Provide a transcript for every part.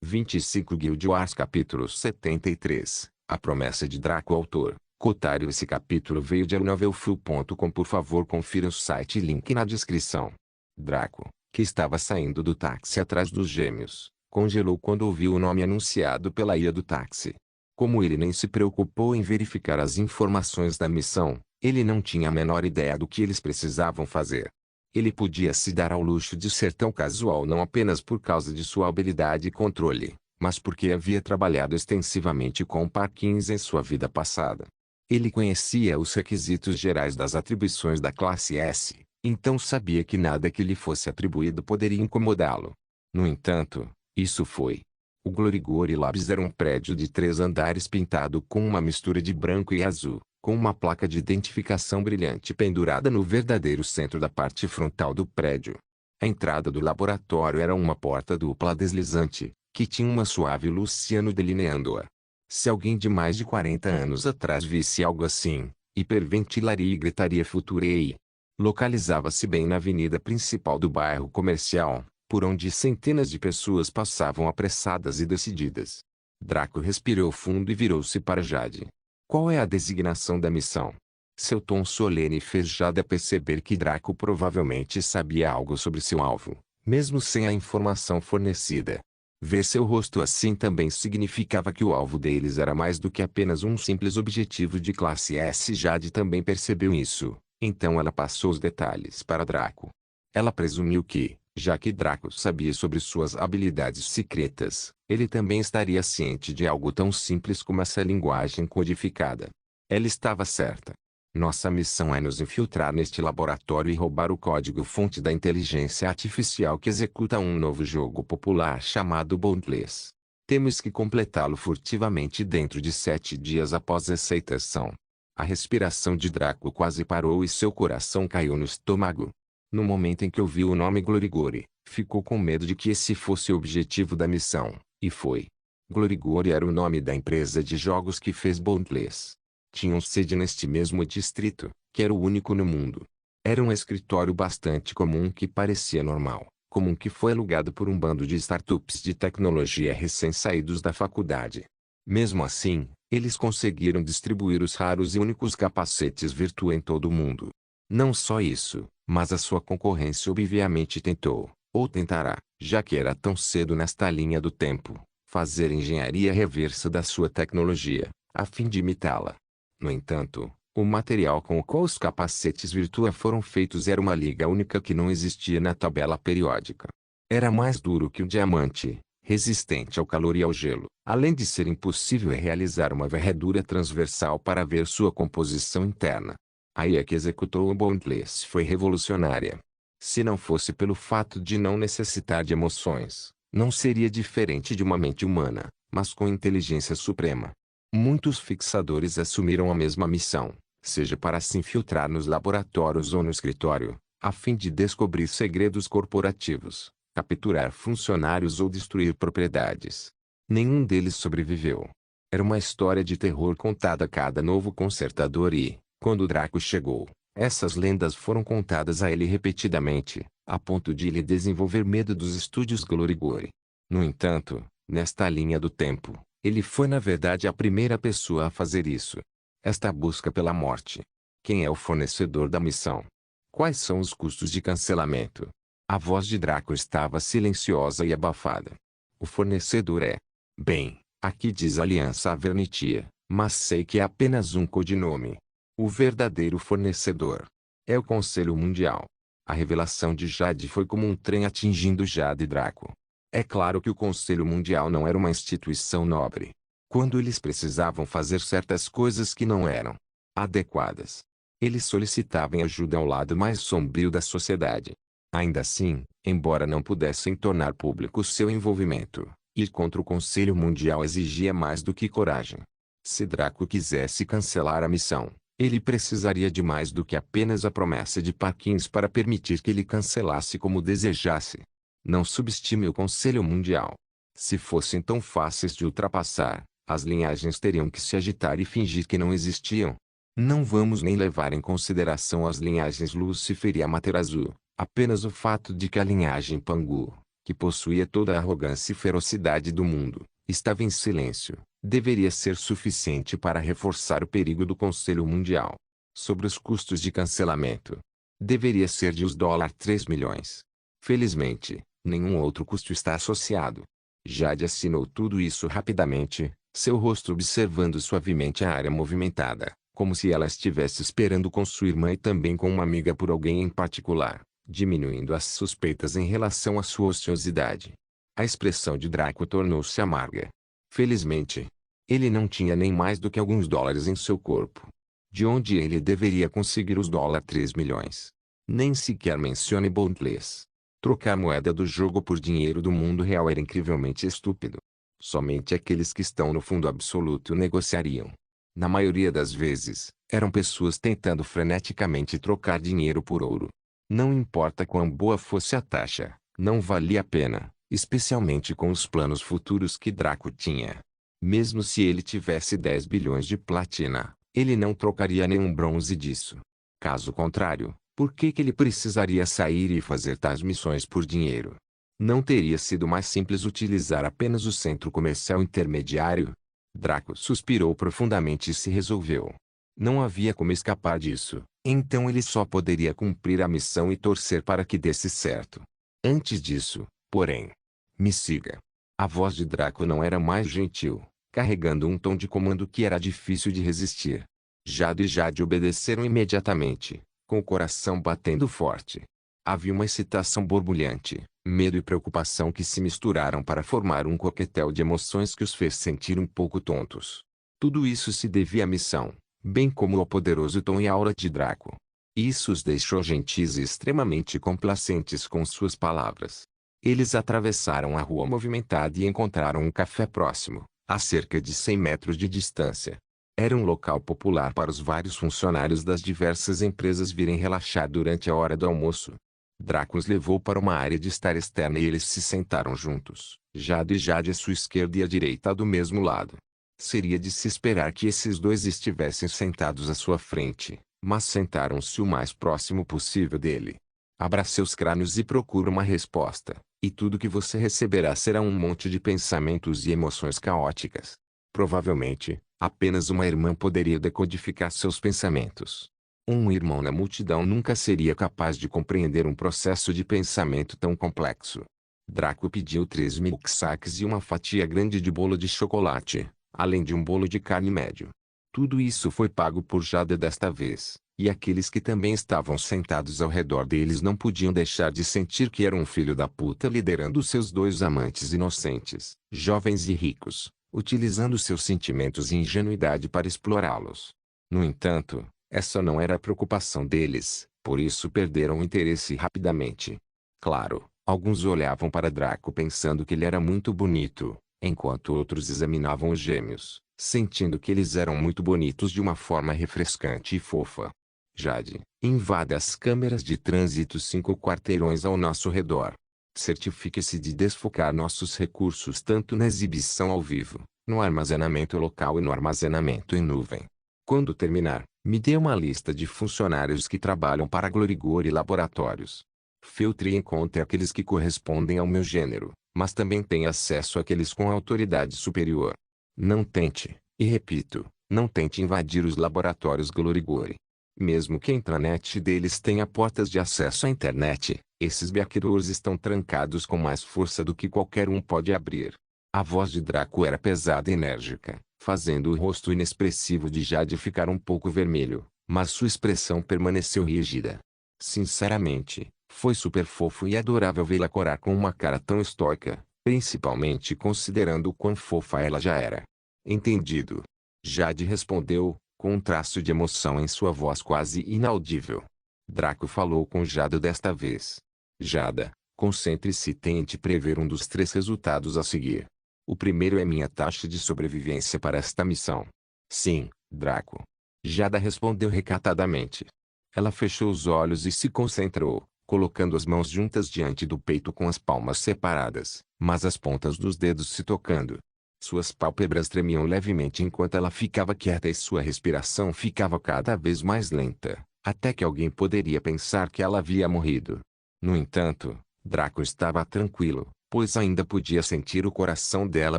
25 Guild Wars capítulo 73. A promessa de Draco. Autor, Kotaru. Esse capítulo veio de novelfull.com. Por favor, confira o site, link na descrição. Draco, que estava saindo do táxi atrás dos gêmeos, congelou quando ouviu o nome anunciado pela IA do táxi. Como ele nem se preocupou em verificar as informações da missão, ele não tinha a menor ideia do que eles precisavam fazer. Ele podia se dar ao luxo de ser tão casual não apenas por causa de sua habilidade e controle, mas porque havia trabalhado extensivamente com Parkins em sua vida passada. Ele conhecia os requisitos gerais das atribuições da classe S, então sabia que nada que lhe fosse atribuído poderia incomodá-lo. No entanto, isso foi. O Glorigori Labs era um prédio de 3 andares pintado com uma mistura de branco e azul, com uma placa de identificação brilhante pendurada no verdadeiro centro da parte frontal do prédio. A entrada do laboratório era uma porta dupla deslizante, que tinha uma suave luz ciano delineando-a. Se alguém de mais de 40 anos atrás visse algo assim, hiperventilaria e gritaria Futurei. Localizava-se bem na avenida principal do bairro comercial, por onde centenas de pessoas passavam apressadas e decididas. Draco respirou fundo e virou-se para Jade. Qual é a designação da missão? Seu tom solene fez Jade perceber que Draco provavelmente sabia algo sobre seu alvo, mesmo sem a informação fornecida. Ver seu rosto assim também significava que o alvo deles era mais do que apenas um simples objetivo de classe S. Jade também percebeu isso, então ela passou os detalhes para Draco. Ela presumiu que, já que Draco sabia sobre suas habilidades secretas, ele também estaria ciente de algo tão simples como essa linguagem codificada. Ela estava certa. Nossa missão é nos infiltrar neste laboratório e roubar o código-fonte da inteligência artificial que executa um novo jogo popular chamado Boundless. Temos que completá-lo furtivamente dentro de 7 dias após a aceitação. A respiração de Draco quase parou e seu coração caiu no estômago. No momento em que ouviu o nome Glorigori, ficou com medo de que esse fosse o objetivo da missão, e foi. Glorigori era o nome da empresa de jogos que fez Boundless. Tinham sede neste mesmo distrito, que era o único no mundo. Era um escritório bastante comum que parecia normal, comum que foi alugado por um bando de startups de tecnologia recém-saídos da faculdade. Mesmo assim, eles conseguiram distribuir os raros e únicos capacetes Virtua em todo o mundo. Não só isso, mas a sua concorrência obviamente tentou, ou tentará, já que era tão cedo nesta linha do tempo, fazer engenharia reversa da sua tecnologia, a fim de imitá-la. No entanto, o material com o qual os capacetes Virtua foram feitos era uma liga única que não existia na tabela periódica. Era mais duro que o diamante, resistente ao calor e ao gelo, além de ser impossível realizar uma varredura transversal para ver sua composição interna. A IA que executou o Boundless foi revolucionária. Se não fosse pelo fato de não necessitar de emoções, não seria diferente de uma mente humana, mas com inteligência suprema. Muitos fixadores assumiram a mesma missão, seja para se infiltrar nos laboratórios ou no escritório, a fim de descobrir segredos corporativos, capturar funcionários ou destruir propriedades. Nenhum deles sobreviveu. Era uma história de terror contada a cada novo consertador e, quando Draco chegou, essas lendas foram contadas a ele repetidamente, a ponto de ele desenvolver medo dos estúdios Glorigori. No entanto, nesta linha do tempo, ele foi na verdade a primeira pessoa a fazer isso. Esta busca pela morte. Quem é o fornecedor da missão? Quais são os custos de cancelamento? A voz de Draco estava silenciosa e abafada. O fornecedor é... Bem, aqui diz Aliança Avernitia, mas sei que é apenas um codinome. O verdadeiro fornecedor é o Conselho Mundial. A revelação de Jade foi como um trem atingindo Jade e Draco. É claro que o Conselho Mundial não era uma instituição nobre. Quando eles precisavam fazer certas coisas que não eram adequadas, eles solicitavam ajuda ao lado mais sombrio da sociedade. Ainda assim, embora não pudessem tornar público seu envolvimento, ir contra o Conselho Mundial exigia mais do que coragem. Se Draco quisesse cancelar a missão, ele precisaria de mais do que apenas a promessa de Parkins para permitir que ele cancelasse como desejasse. Não subestime o Conselho Mundial. Se fossem tão fáceis de ultrapassar, as linhagens teriam que se agitar e fingir que não existiam. Não vamos nem levar em consideração as linhagens Lucifer e Amaterasu, apenas o fato de que a linhagem Pangu, que possuía toda a arrogância e ferocidade do mundo, estava em silêncio, deveria ser suficiente para reforçar o perigo do Conselho Mundial. Sobre os custos de cancelamento, deveria ser de US$ 3 milhões. Felizmente, nenhum outro custo está associado. Jade assinou tudo isso rapidamente, seu rosto observando suavemente a área movimentada, como se ela estivesse esperando com sua irmã e também com uma amiga por alguém em particular, diminuindo as suspeitas em relação à sua ociosidade. A expressão de Draco tornou-se amarga. Felizmente, ele não tinha nem mais do que alguns dólares em seu corpo. De onde ele deveria conseguir os $3 milhões? Nem sequer mencione Bondless. Trocar moeda do jogo por dinheiro do mundo real era incrivelmente estúpido. Somente aqueles que estão no fundo absoluto negociariam. Na maioria das vezes, eram pessoas tentando freneticamente trocar dinheiro por ouro. Não importa quão boa fosse a taxa, não valia a pena, especialmente com os planos futuros que Draco tinha. Mesmo se ele tivesse 10 bilhões de platina, ele não trocaria nenhum bronze disso. Caso contrário, por que ele precisaria sair e fazer tais missões por dinheiro? Não teria sido mais simples utilizar apenas o centro comercial intermediário? Draco suspirou profundamente e se resolveu. Não havia como escapar disso, então ele só poderia cumprir a missão e torcer para que desse certo. Antes disso, porém, me siga. A voz de Draco não era mais gentil, carregando um tom de comando que era difícil de resistir. Jade e Jade obedeceram imediatamente, com o coração batendo forte. Havia uma excitação borbulhante, medo e preocupação que se misturaram para formar um coquetel de emoções que os fez sentir um pouco tontos. Tudo isso se devia à missão, bem como ao poderoso tom e aura de Draco. Isso os deixou gentis e extremamente complacentes com suas palavras. Eles atravessaram a rua movimentada e encontraram um café próximo, a cerca de 100 metros de distância. Era um local popular para os vários funcionários das diversas empresas virem relaxar durante a hora do almoço. Draco os levou para uma área de estar externa e eles se sentaram juntos, Jade e Jade à sua esquerda e à direita do mesmo lado. Seria de se esperar que esses dois estivessem sentados à sua frente, mas sentaram-se o mais próximo possível dele. Abra seus crânios e procure uma resposta, e tudo que você receberá será um monte de pensamentos e emoções caóticas. Provavelmente, apenas uma irmã poderia decodificar seus pensamentos. Um irmão na multidão nunca seria capaz de compreender um processo de pensamento tão complexo. Draco pediu 3 milksakes e uma fatia grande de bolo de chocolate, além de um bolo de carne médio. Tudo isso foi pago por Jade desta vez, e aqueles que também estavam sentados ao redor deles não podiam deixar de sentir que era um filho da puta liderando seus dois amantes inocentes, jovens e ricos, utilizando seus sentimentos e ingenuidade para explorá-los. No entanto, essa não era a preocupação deles, por isso perderam o interesse rapidamente. Claro, alguns olhavam para Draco pensando que ele era muito bonito, enquanto outros examinavam os gêmeos, sentindo que eles eram muito bonitos de uma forma refrescante e fofa. Jade, invada as câmeras de trânsito 5 quarteirões ao nosso redor. Certifique-se de desfocar nossos recursos tanto na exibição ao vivo, no armazenamento local e no armazenamento em nuvem. Quando terminar, me dê uma lista de funcionários que trabalham para Glorigor e laboratórios. Filtre e encontre aqueles que correspondem ao meu gênero, mas também tenha acesso àqueles com autoridade superior. Não tente, e repito, não tente invadir os laboratórios Glorigor. Mesmo que a intranet deles tenha portas de acesso à internet, esses backdoors estão trancados com mais força do que qualquer um pode abrir. A voz de Draco era pesada e enérgica, fazendo o rosto inexpressivo de Jade ficar um pouco vermelho, mas sua expressão permaneceu rígida. Sinceramente, foi super fofo e adorável vê-la corar com uma cara tão estoica, principalmente considerando o quão fofa ela já era. Entendido. Jade respondeu, com um traço de emoção em sua voz quase inaudível. Draco falou com Jada desta vez. Jada, concentre-se e tente prever um dos 3 resultados a seguir. O primeiro é minha taxa de sobrevivência para esta missão. Sim, Draco. Jada respondeu recatadamente. Ela fechou os olhos e se concentrou, colocando as mãos juntas diante do peito com as palmas separadas, mas as pontas dos dedos se tocando. Suas pálpebras tremiam levemente enquanto ela ficava quieta e sua respiração ficava cada vez mais lenta, até que alguém poderia pensar que ela havia morrido. No entanto, Draco estava tranquilo, pois ainda podia sentir o coração dela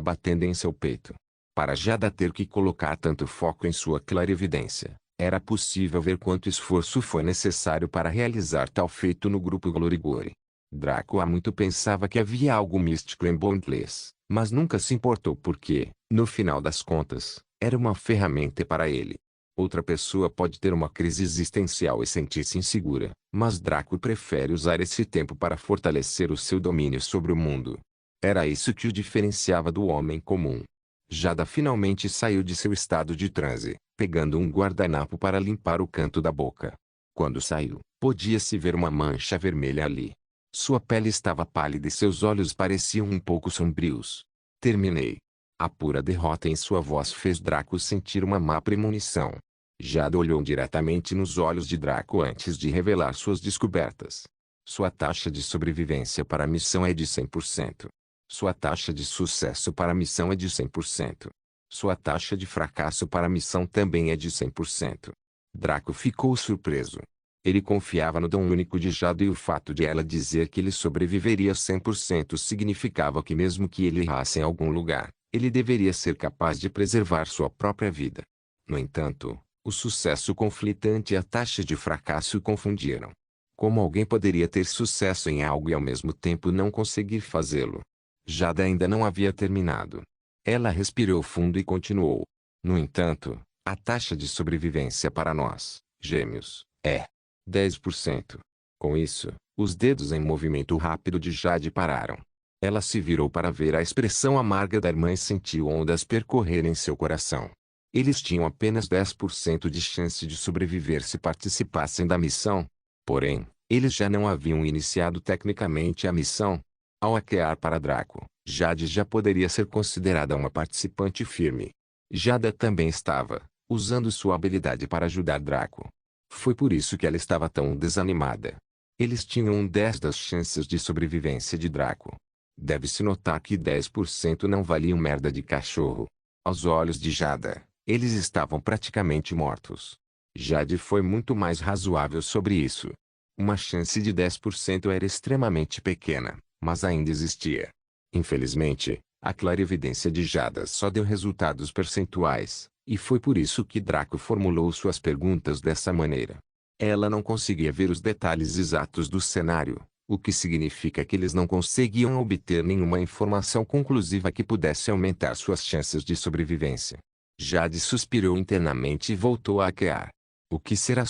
batendo em seu peito. Para Jada ter que colocar tanto foco em sua clarividência, era possível ver quanto esforço foi necessário para realizar tal feito no grupo Glorigori. Draco há muito pensava que havia algo místico em Boundless, mas nunca se importou porque, no final das contas, era uma ferramenta para ele. Outra pessoa pode ter uma crise existencial e sentir-se insegura, mas Draco prefere usar esse tempo para fortalecer o seu domínio sobre o mundo. Era isso que o diferenciava do homem comum. Jada finalmente saiu de seu estado de transe, pegando um guardanapo para limpar o canto da boca. Quando saiu, podia-se ver uma mancha vermelha ali. Sua pele estava pálida e seus olhos pareciam um pouco sombrios. Terminei. A pura derrota em sua voz fez Draco sentir uma má premonição. Jada olhou diretamente nos olhos de Draco antes de revelar suas descobertas. Sua taxa de sobrevivência para a missão é de 100%. Sua taxa de sucesso para a missão é de 100%. Sua taxa de fracasso para a missão também é de 100%. Draco ficou surpreso. Ele confiava no dom único de Jada e o fato de ela dizer que ele sobreviveria 100% significava que mesmo que ele errasse em algum lugar, ele deveria ser capaz de preservar sua própria vida. No entanto, o sucesso conflitante e a taxa de fracasso o confundiram. Como alguém poderia ter sucesso em algo e ao mesmo tempo não conseguir fazê-lo? Jada ainda não havia terminado. Ela respirou fundo e continuou. No entanto, a taxa de sobrevivência para nós, gêmeos, é 10%. Com isso, os dedos em movimento rápido de Jade pararam. Ela se virou para ver a expressão amarga da irmã e sentiu ondas percorrerem seu coração. Eles tinham apenas 10% de chance de sobreviver se participassem da missão. Porém, eles já não haviam iniciado tecnicamente a missão. Ao hackear para Draco, Jade já poderia ser considerada uma participante firme. Jada também estava, usando sua habilidade para ajudar Draco. Foi por isso que ela estava tão desanimada. Eles tinham um 10 das chances de sobrevivência de Draco. Deve-se notar que 10% não valia merda de cachorro. Aos olhos de Jada, eles estavam praticamente mortos. Jade foi muito mais razoável sobre isso. Uma chance de 10% era extremamente pequena, mas ainda existia. Infelizmente, a clarividência de Jada só deu resultados percentuais, e foi por isso que Draco formulou suas perguntas dessa maneira. Ela não conseguia ver os detalhes exatos do cenário, o que significa que eles não conseguiam obter nenhuma informação conclusiva que pudesse aumentar suas chances de sobrevivência. Jade suspirou internamente e voltou a hackear. O que será?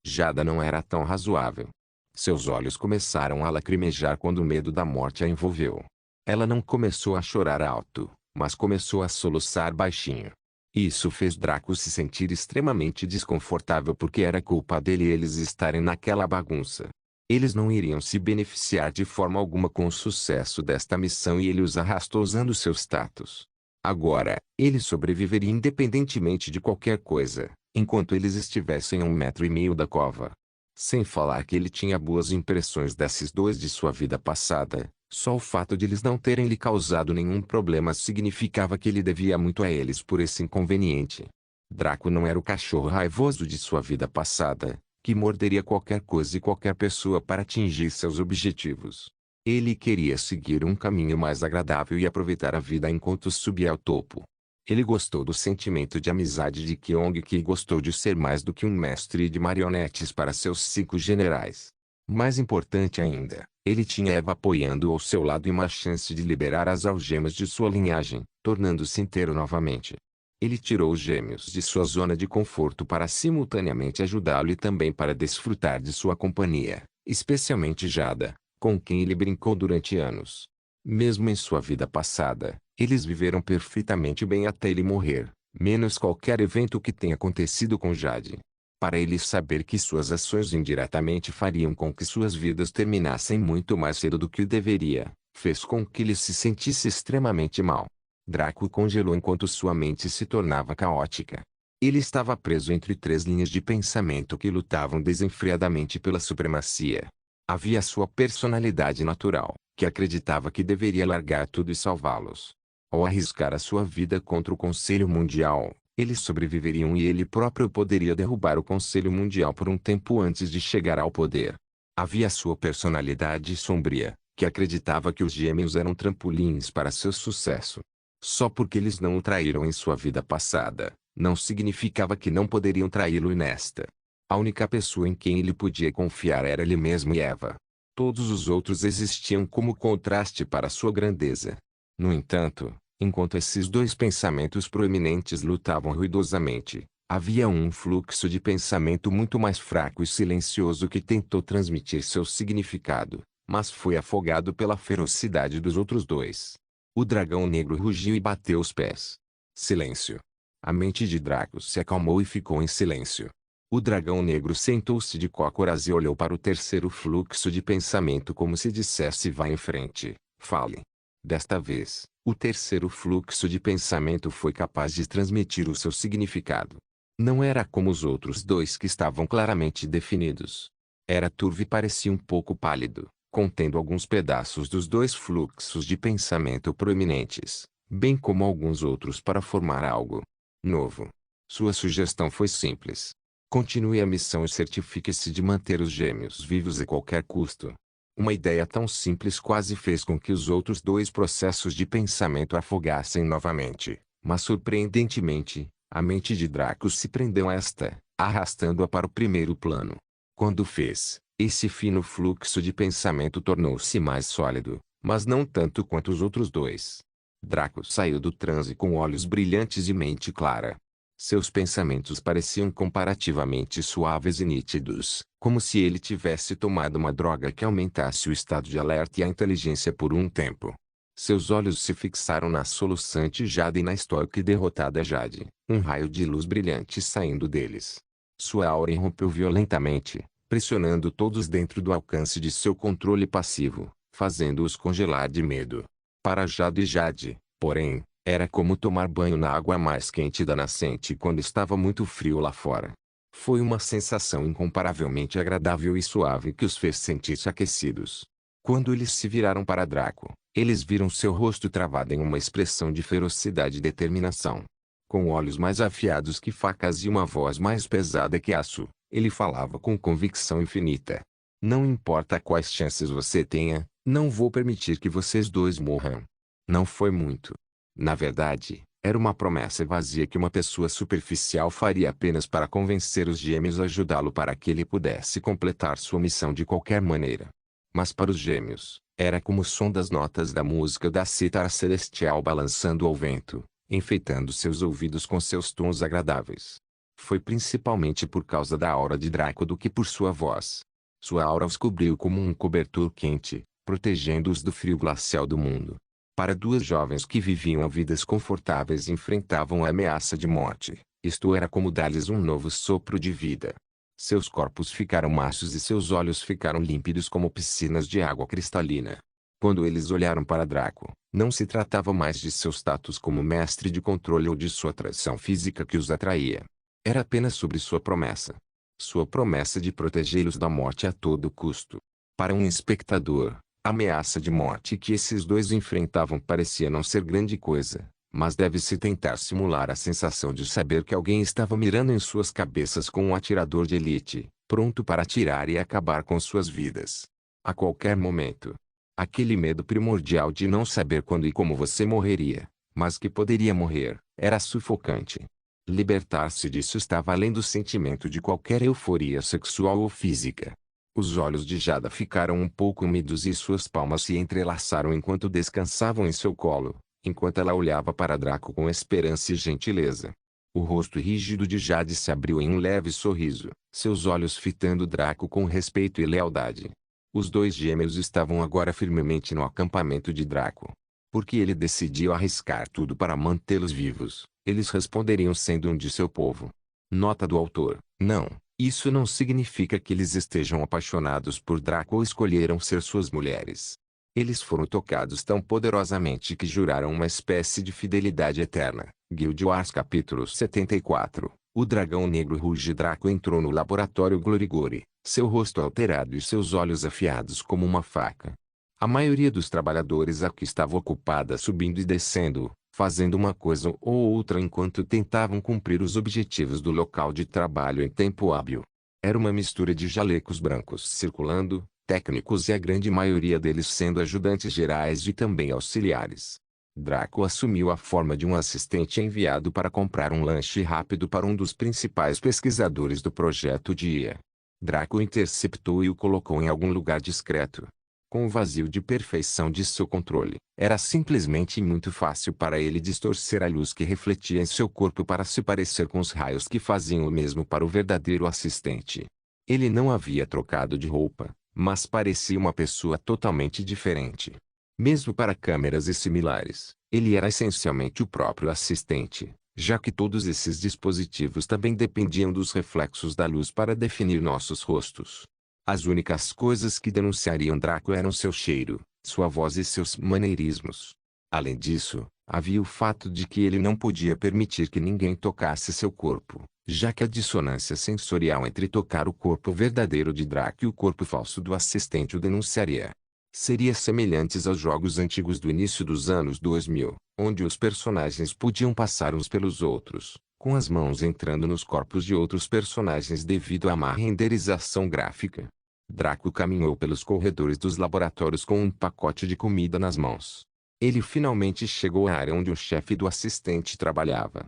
Jada não era tão razoável. Seus olhos começaram a lacrimejar quando o medo da morte a envolveu. Ela não começou a chorar alto, mas começou a soluçar baixinho. Isso fez Draco se sentir extremamente desconfortável porque era culpa dele eles estarem naquela bagunça. Eles não iriam se beneficiar de forma alguma com o sucesso desta missão e ele os arrastou usando seu status. Agora, ele sobreviveria independentemente de qualquer coisa, enquanto eles estivessem a 1,5 metro da cova. Sem falar que ele tinha boas impressões desses dois de sua vida passada, só o fato de eles não terem lhe causado nenhum problema significava que ele devia muito a eles por esse inconveniente. Draco não era o cachorro raivoso de sua vida passada, que morderia qualquer coisa e qualquer pessoa para atingir seus objetivos. Ele queria seguir um caminho mais agradável e aproveitar a vida enquanto subia ao topo. Ele gostou do sentimento de amizade de Kyong-ki e gostou de ser mais do que um mestre de marionetes para seus 5 generais. Mais importante ainda, ele tinha Eva apoiando ao seu lado e uma chance de liberar as algemas de sua linhagem, tornando-se inteiro novamente. Ele tirou os gêmeos de sua zona de conforto para simultaneamente ajudá-lo e também para desfrutar de sua companhia, especialmente Jada, com quem ele brincou durante anos. Mesmo em sua vida passada, eles viveram perfeitamente bem até ele morrer, menos qualquer evento que tenha acontecido com Jade. Para ele saber que suas ações indiretamente fariam com que suas vidas terminassem muito mais cedo do que deveria, fez com que ele se sentisse extremamente mal. Draco congelou enquanto sua mente se tornava caótica. Ele estava preso entre 3 linhas de pensamento que lutavam desenfreadamente pela supremacia. Havia sua personalidade natural, que acreditava que deveria largar tudo e salvá-los. Ao arriscar a sua vida contra o Conselho Mundial, eles sobreviveriam e ele próprio poderia derrubar o Conselho Mundial por um tempo antes de chegar ao poder. Havia sua personalidade sombria, que acreditava que os gêmeos eram trampolins para seu sucesso. Só porque eles não o traíram em sua vida passada, não significava que não poderiam traí-lo nesta. A única pessoa em quem ele podia confiar era ele mesmo e Eva. Todos os outros existiam como contraste para sua grandeza. No entanto, enquanto esses dois pensamentos proeminentes lutavam ruidosamente, havia um fluxo de pensamento muito mais fraco e silencioso que tentou transmitir seu significado, mas foi afogado pela ferocidade dos outros dois. O dragão negro rugiu e bateu os pés. Silêncio. A mente de Draco se acalmou e ficou em silêncio. O dragão negro sentou-se de cócoras e olhou para o terceiro fluxo de pensamento como se dissesse: vá em frente, fale. Desta vez, o terceiro fluxo de pensamento foi capaz de transmitir o seu significado. Não era como os outros dois que estavam claramente definidos. Era turvo e parecia um pouco pálido, contendo alguns pedaços dos dois fluxos de pensamento proeminentes, bem como alguns outros para formar algo novo. Sua sugestão foi simples. Continue a missão e certifique-se de manter os gêmeos vivos a qualquer custo. Uma ideia tão simples quase fez com que os outros dois processos de pensamento afogassem novamente, mas surpreendentemente, a mente de Draco se prendeu a esta, arrastando-a para o primeiro plano. Quando fez, esse fino fluxo de pensamento tornou-se mais sólido, mas não tanto quanto os outros dois. Draco saiu do transe com olhos brilhantes e mente clara. Seus pensamentos pareciam comparativamente suaves e nítidos, como se ele tivesse tomado uma droga que aumentasse o estado de alerta e a inteligência por um tempo. Seus olhos se fixaram na soluçante Jade e na estoica e derrotada Jade, um raio de luz brilhante saindo deles. Sua aura irrompeu violentamente, pressionando todos dentro do alcance de seu controle passivo, fazendo-os congelar de medo. Para Jade e Jade, porém, era como tomar banho na água mais quente da nascente quando estava muito frio lá fora. Foi uma sensação incomparavelmente agradável e suave que os fez sentir-se aquecidos. Quando eles se viraram para Draco, eles viram seu rosto travado em uma expressão de ferocidade e determinação. Com olhos mais afiados que facas e uma voz mais pesada que aço, ele falava com convicção infinita. Não importa quais chances você tenha, não vou permitir que vocês dois morram. Não foi muito. Na verdade, era uma promessa vazia que uma pessoa superficial faria apenas para convencer os gêmeos a ajudá-lo para que ele pudesse completar sua missão de qualquer maneira. Mas para os gêmeos, era como o som das notas da música da cítara celestial balançando ao vento, enfeitando seus ouvidos com seus tons agradáveis. Foi principalmente por causa da aura de Draco do que por sua voz. Sua aura os cobriu como um cobertor quente, protegendo-os do frio glacial do mundo. Para duas jovens que viviam vidas confortáveis e enfrentavam a ameaça de morte, isto era como dar-lhes um novo sopro de vida. Seus corpos ficaram macios e seus olhos ficaram límpidos como piscinas de água cristalina. Quando eles olharam para Draco, não se tratava mais de seu status como mestre de controle ou de sua atração física que os atraía. Era apenas sobre sua promessa. Sua promessa de protegê-los da morte a todo custo. Para um espectador, a ameaça de morte que esses dois enfrentavam parecia não ser grande coisa, mas deve-se tentar simular a sensação de saber que alguém estava mirando em suas cabeças com um atirador de elite, pronto para atirar e acabar com suas vidas. A qualquer momento. Aquele medo primordial de não saber quando e como você morreria, mas que poderia morrer, era sufocante. Libertar-se disso estava além do sentimento de qualquer euforia sexual ou física. Os olhos de Jada ficaram um pouco úmidos e suas palmas se entrelaçaram enquanto descansavam em seu colo, enquanto ela olhava para Draco com esperança e gentileza. O rosto rígido de Jade se abriu em um leve sorriso, seus olhos fitando Draco com respeito e lealdade. Os dois gêmeos estavam agora firmemente no acampamento de Draco. Porque ele decidiu arriscar tudo para mantê-los vivos, eles responderiam sendo um de seu povo. Nota do autor: não. Isso não significa que eles estejam apaixonados por Draco ou escolheram ser suas mulheres. Eles foram tocados tão poderosamente que juraram uma espécie de fidelidade eterna. Guild Wars capítulo 74. O dragão negro ruge. Draco entrou no laboratório Glorigori, seu rosto alterado e seus olhos afiados como uma faca. A maioria dos trabalhadores aqui estava ocupada subindo e descendo, fazendo uma coisa ou outra enquanto tentavam cumprir os objetivos do local de trabalho em tempo hábil. Era uma mistura de jalecos brancos circulando, técnicos e a grande maioria deles sendo ajudantes gerais e também auxiliares. Draco assumiu a forma de um assistente enviado para comprar um lanche rápido para um dos principais pesquisadores do projeto de IA. Draco interceptou e o colocou em algum lugar discreto. Com o vazio de perfeição de seu controle, era simplesmente muito fácil para ele distorcer a luz que refletia em seu corpo para se parecer com os raios que faziam o mesmo para o verdadeiro assistente. Ele não havia trocado de roupa, mas parecia uma pessoa totalmente diferente. Mesmo para câmeras e similares, ele era essencialmente o próprio assistente, já que todos esses dispositivos também dependiam dos reflexos da luz para definir nossos rostos. As únicas coisas que denunciariam Draco eram seu cheiro, sua voz e seus maneirismos. Além disso, havia o fato de que ele não podia permitir que ninguém tocasse seu corpo, já que a dissonância sensorial entre tocar o corpo verdadeiro de Draco e o corpo falso do assistente o denunciaria. Seria semelhantes aos jogos antigos do início dos anos 2000, onde os personagens podiam passar uns pelos outros, com as mãos entrando nos corpos de outros personagens devido à má renderização gráfica. Draco caminhou pelos corredores dos laboratórios com um pacote de comida nas mãos. Ele finalmente chegou à área onde o chefe do assistente trabalhava.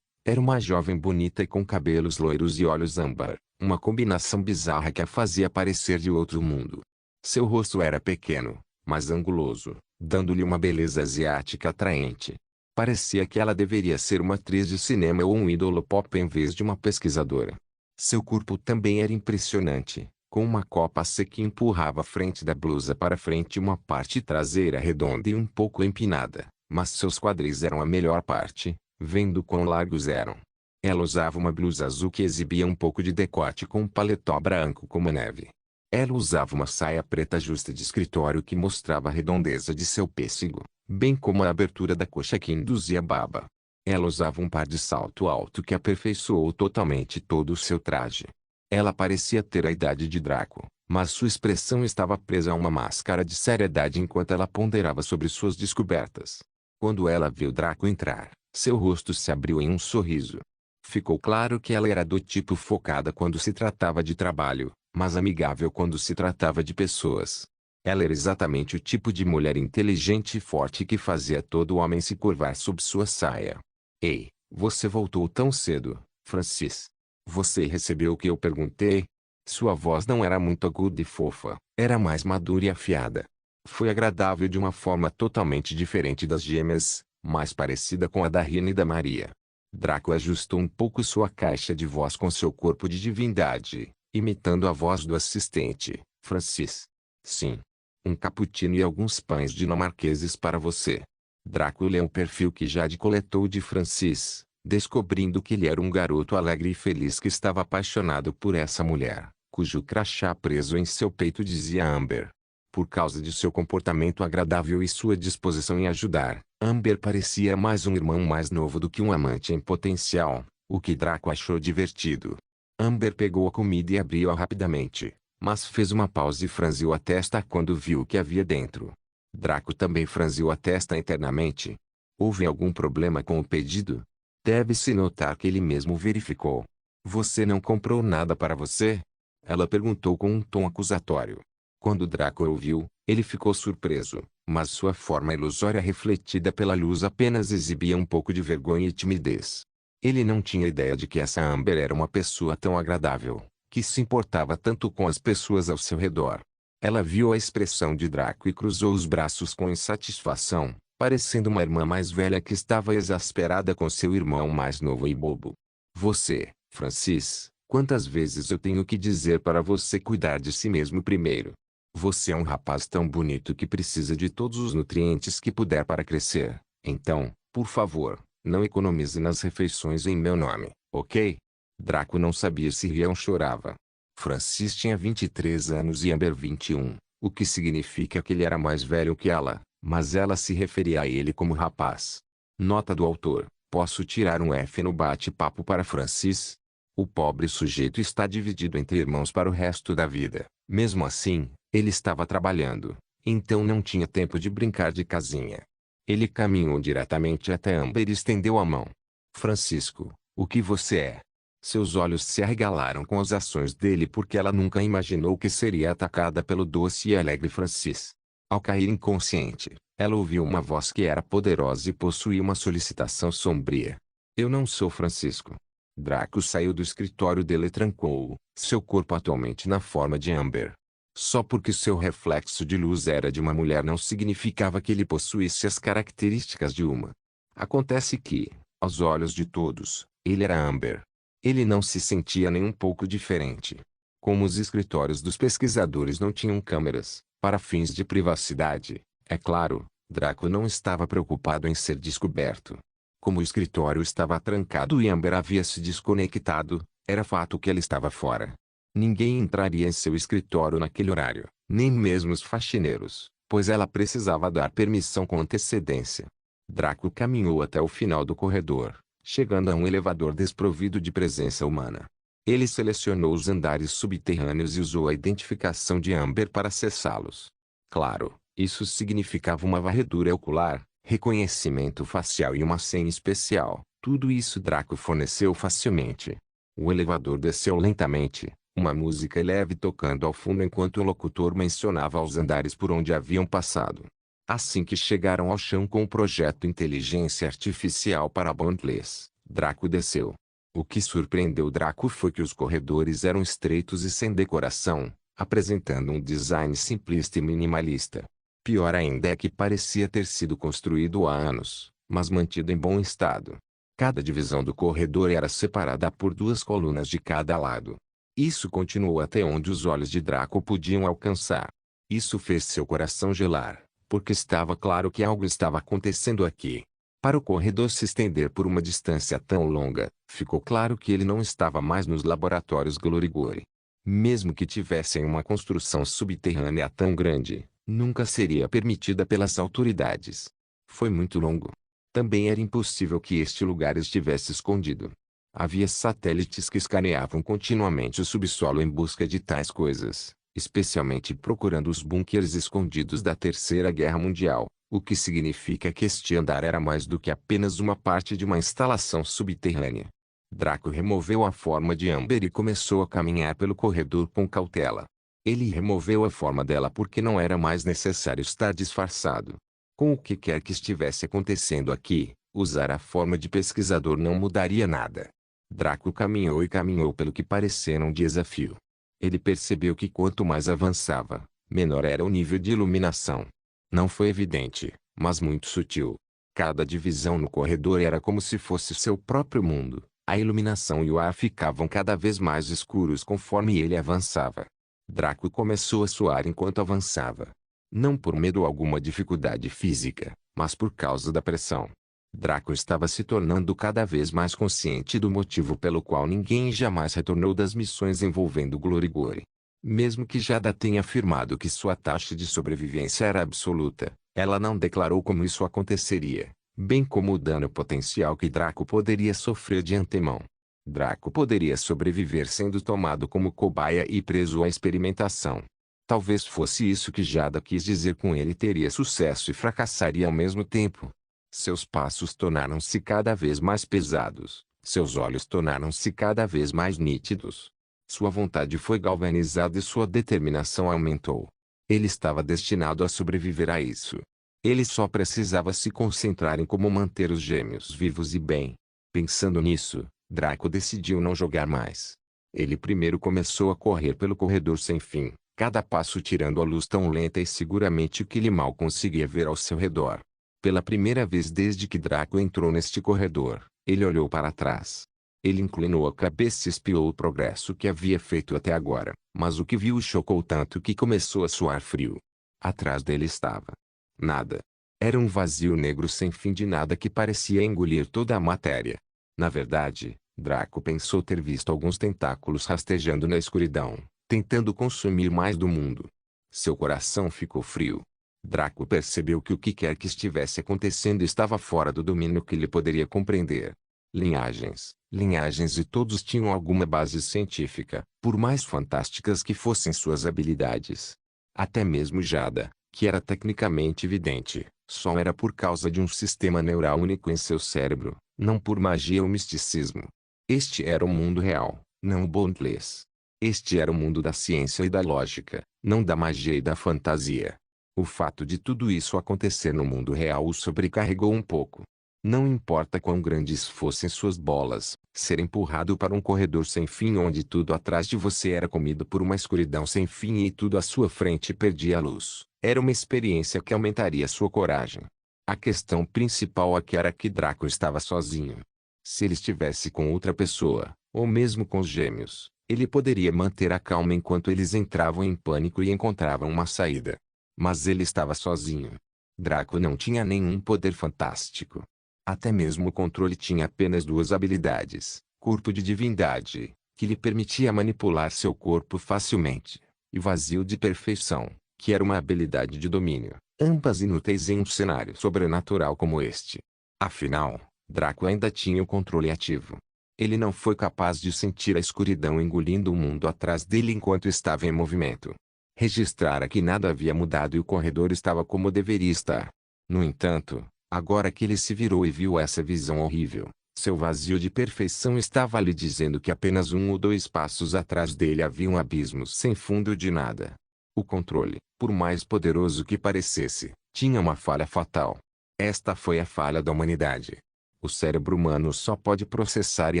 Era uma jovem bonita e com cabelos loiros e olhos âmbar, uma combinação bizarra que a fazia parecer de outro mundo. Seu rosto era pequeno, mas anguloso, dando-lhe uma beleza asiática atraente. Parecia que ela deveria ser uma atriz de cinema ou um ídolo pop em vez de uma pesquisadora. Seu corpo também era impressionante, com uma copa C que empurrava a frente da blusa para frente e uma parte traseira redonda e um pouco empinada, mas seus quadris eram a melhor parte, vendo quão largos eram. Ela usava uma blusa azul que exibia um pouco de decote com um paletó branco como a neve. Ela usava uma saia preta justa de escritório que mostrava a redondeza de seu pêssego, bem como a abertura da coxa que induzia baba. Ela usava um par de salto alto que aperfeiçoou totalmente todo o seu traje. Ela parecia ter a idade de Draco, mas sua expressão estava presa a uma máscara de seriedade enquanto ela ponderava sobre suas descobertas. Quando ela viu Draco entrar, seu rosto se abriu em um sorriso. Ficou claro que ela era do tipo focada quando se tratava de trabalho, mas amigável quando se tratava de pessoas. Ela era exatamente o tipo de mulher inteligente e forte que fazia todo homem se curvar sob sua saia. Ei, você voltou tão cedo, Francis. Você recebeu o que eu perguntei? Sua voz não era muito aguda e fofa, era mais madura e afiada. Foi agradável de uma forma totalmente diferente das gêmeas, mais parecida com a da Rina e da Maria. Draco ajustou um pouco sua caixa de voz com seu corpo de divindade, imitando a voz do assistente, Francis. Sim. Um cappuccino e alguns pães dinamarqueses para você. Draco leu o perfil que Jade coletou de Francis, descobrindo que ele era um garoto alegre e feliz que estava apaixonado por essa mulher, cujo crachá preso em seu peito dizia Amber. Por causa de seu comportamento agradável e sua disposição em ajudar, Amber parecia mais um irmão mais novo do que um amante em potencial, o que Draco achou divertido. Amber pegou a comida e abriu-a rapidamente, mas fez uma pausa e franziu a testa quando viu o que havia dentro. Draco também franziu a testa internamente. Houve algum problema com o pedido? Deve-se notar que ele mesmo verificou. Você não comprou nada para você? Ela perguntou com um tom acusatório. Quando Draco ouviu, ele ficou surpreso, mas sua forma ilusória refletida pela luz apenas exibia um pouco de vergonha e timidez. Ele não tinha ideia de que essa Amber era uma pessoa tão agradável, que se importava tanto com as pessoas ao seu redor. Ela viu a expressão de Draco e cruzou os braços com insatisfação, parecendo uma irmã mais velha que estava exasperada com seu irmão mais novo e bobo. Você, Francis, quantas vezes eu tenho que dizer para você cuidar de si mesmo primeiro? Você é um rapaz tão bonito que precisa de todos os nutrientes que puder para crescer. Então, por favor, não economize nas refeições em meu nome, ok? Draco não sabia se ria ou chorava. Francis tinha 23 anos e Amber 21, o que significa que ele era mais velho que ela, mas ela se referia a ele como rapaz. Nota do autor: posso tirar um F no bate-papo para Francis? O pobre sujeito está dividido entre irmãos para o resto da vida. Mesmo assim, ele estava trabalhando, então não tinha tempo de brincar de casinha. Ele caminhou diretamente até Amber e estendeu a mão. Francisco, o que você é? Seus olhos se arregalaram com as ações dele porque ela nunca imaginou que seria atacada pelo doce e alegre Francis. Ao cair inconsciente, ela ouviu uma voz que era poderosa e possuía uma solicitação sombria. Eu não sou Francisco. Draco saiu do escritório dele e trancou-o, seu corpo atualmente na forma de Amber. Só porque seu reflexo de luz era de uma mulher não significava que ele possuísse as características de uma. Acontece que, aos olhos de todos, ele era Amber. Ele não se sentia nem um pouco diferente. Como os escritórios dos pesquisadores não tinham câmeras, para fins de privacidade, é claro, Draco não estava preocupado em ser descoberto. Como o escritório estava trancado e Amber havia se desconectado, era fato que ela estava fora. Ninguém entraria em seu escritório naquele horário, nem mesmo os faxineiros, pois ela precisava dar permissão com antecedência. Draco caminhou até o final do corredor, chegando a um elevador desprovido de presença humana. Ele selecionou os andares subterrâneos e usou a identificação de Amber para acessá-los. Claro, isso significava uma varredura ocular, reconhecimento facial e uma senha especial. Tudo isso Draco forneceu facilmente. O elevador desceu lentamente, uma música leve tocando ao fundo enquanto o locutor mencionava os andares por onde haviam passado. Assim que chegaram ao chão com o projeto Inteligência Artificial para Bondless, Draco desceu. O que surpreendeu Draco foi que os corredores eram estreitos e sem decoração, apresentando um design simplista e minimalista. Pior ainda é que parecia ter sido construído há anos, mas mantido em bom estado. Cada divisão do corredor era separada por 2 colunas de cada lado. Isso continuou até onde os olhos de Draco podiam alcançar. Isso fez seu coração gelar, porque estava claro que algo estava acontecendo aqui. Para o corredor se estender por uma distância tão longa, ficou claro que ele não estava mais nos laboratórios Glorigori. Mesmo que tivessem uma construção subterrânea tão grande, nunca seria permitida pelas autoridades. Foi muito longo. Também era impossível que este lugar estivesse escondido. Havia satélites que escaneavam continuamente o subsolo em busca de tais coisas, especialmente procurando os bunkers escondidos da Terceira Guerra Mundial, o que significa que este andar era mais do que apenas uma parte de uma instalação subterrânea. Draco removeu a forma de Amber e começou a caminhar pelo corredor com cautela. Ele removeu a forma dela porque não era mais necessário estar disfarçado. Com o que quer que estivesse acontecendo aqui, usar a forma de pesquisador não mudaria nada. Draco caminhou e caminhou pelo que parecia um desafio. Ele percebeu que quanto mais avançava, menor era o nível de iluminação. Não foi evidente, mas muito sutil. Cada divisão no corredor era como se fosse seu próprio mundo. A iluminação e o ar ficavam cada vez mais escuros conforme ele avançava. Draco começou a suar enquanto avançava. Não por medo ou alguma dificuldade física, mas por causa da pressão. Draco estava se tornando cada vez mais consciente do motivo pelo qual ninguém jamais retornou das missões envolvendo Glorigori. Mesmo que Jada tenha afirmado que sua taxa de sobrevivência era absoluta, ela não declarou como isso aconteceria, bem como o dano potencial que Draco poderia sofrer de antemão. Draco poderia sobreviver sendo tomado como cobaia e preso à experimentação. Talvez fosse isso que Jada quis dizer com ele teria sucesso e fracassaria ao mesmo tempo. Seus passos tornaram-se cada vez mais pesados, seus olhos tornaram-se cada vez mais nítidos. Sua vontade foi galvanizada e sua determinação aumentou. Ele estava destinado a sobreviver a isso. Ele só precisava se concentrar em como manter os gêmeos vivos e bem. Pensando nisso, Draco decidiu não jogar mais. Ele primeiro começou a correr pelo corredor sem fim, cada passo tirando a luz tão lenta e seguramente que ele mal conseguia ver ao seu redor. Pela primeira vez desde que Draco entrou neste corredor, ele olhou para trás. Ele inclinou a cabeça e espiou o progresso que havia feito até agora, mas o que viu o chocou tanto que começou a suar frio. Atrás dele estava nada. Era um vazio negro sem fim de nada que parecia engolir toda a matéria. Na verdade, Draco pensou ter visto alguns tentáculos rastejando na escuridão, tentando consumir mais do mundo. Seu coração ficou frio. Draco percebeu que o que quer que estivesse acontecendo estava fora do domínio que ele poderia compreender. Linhagens e todos tinham alguma base científica, por mais fantásticas que fossem suas habilidades. Até mesmo Jada, que era tecnicamente vidente, só era por causa de um sistema neural único em seu cérebro, não por magia ou misticismo. Este era o mundo real, não o Boundless. Este era o mundo da ciência e da lógica, não da magia e da fantasia. O fato de tudo isso acontecer no mundo real o sobrecarregou um pouco. Não importa quão grandes fossem suas bolas, ser empurrado para um corredor sem fim onde tudo atrás de você era comido por uma escuridão sem fim e tudo à sua frente perdia a luz, era uma experiência que aumentaria sua coragem. A questão principal aqui era que Draco estava sozinho. Se ele estivesse com outra pessoa, ou mesmo com os gêmeos, ele poderia manter a calma enquanto eles entravam em pânico e encontravam uma saída. Mas ele estava sozinho. Draco não tinha nenhum poder fantástico. Até mesmo o controle tinha apenas duas habilidades: corpo de divindade, que lhe permitia manipular seu corpo facilmente, e vazio de perfeição, que era uma habilidade de domínio, ambas inúteis em um cenário sobrenatural como este. Afinal, Draco ainda tinha o controle ativo. Ele não foi capaz de sentir a escuridão engolindo o mundo atrás dele enquanto estava em movimento. Registrara que nada havia mudado e o corredor estava como deveria estar. No entanto, agora que ele se virou e viu essa visão horrível, seu vazio de perfeição estava lhe dizendo que apenas 1 ou 2 passos atrás dele havia um abismo sem fundo de nada. O controle, por mais poderoso que parecesse, tinha uma falha fatal. Esta foi a falha da humanidade. O cérebro humano só pode processar e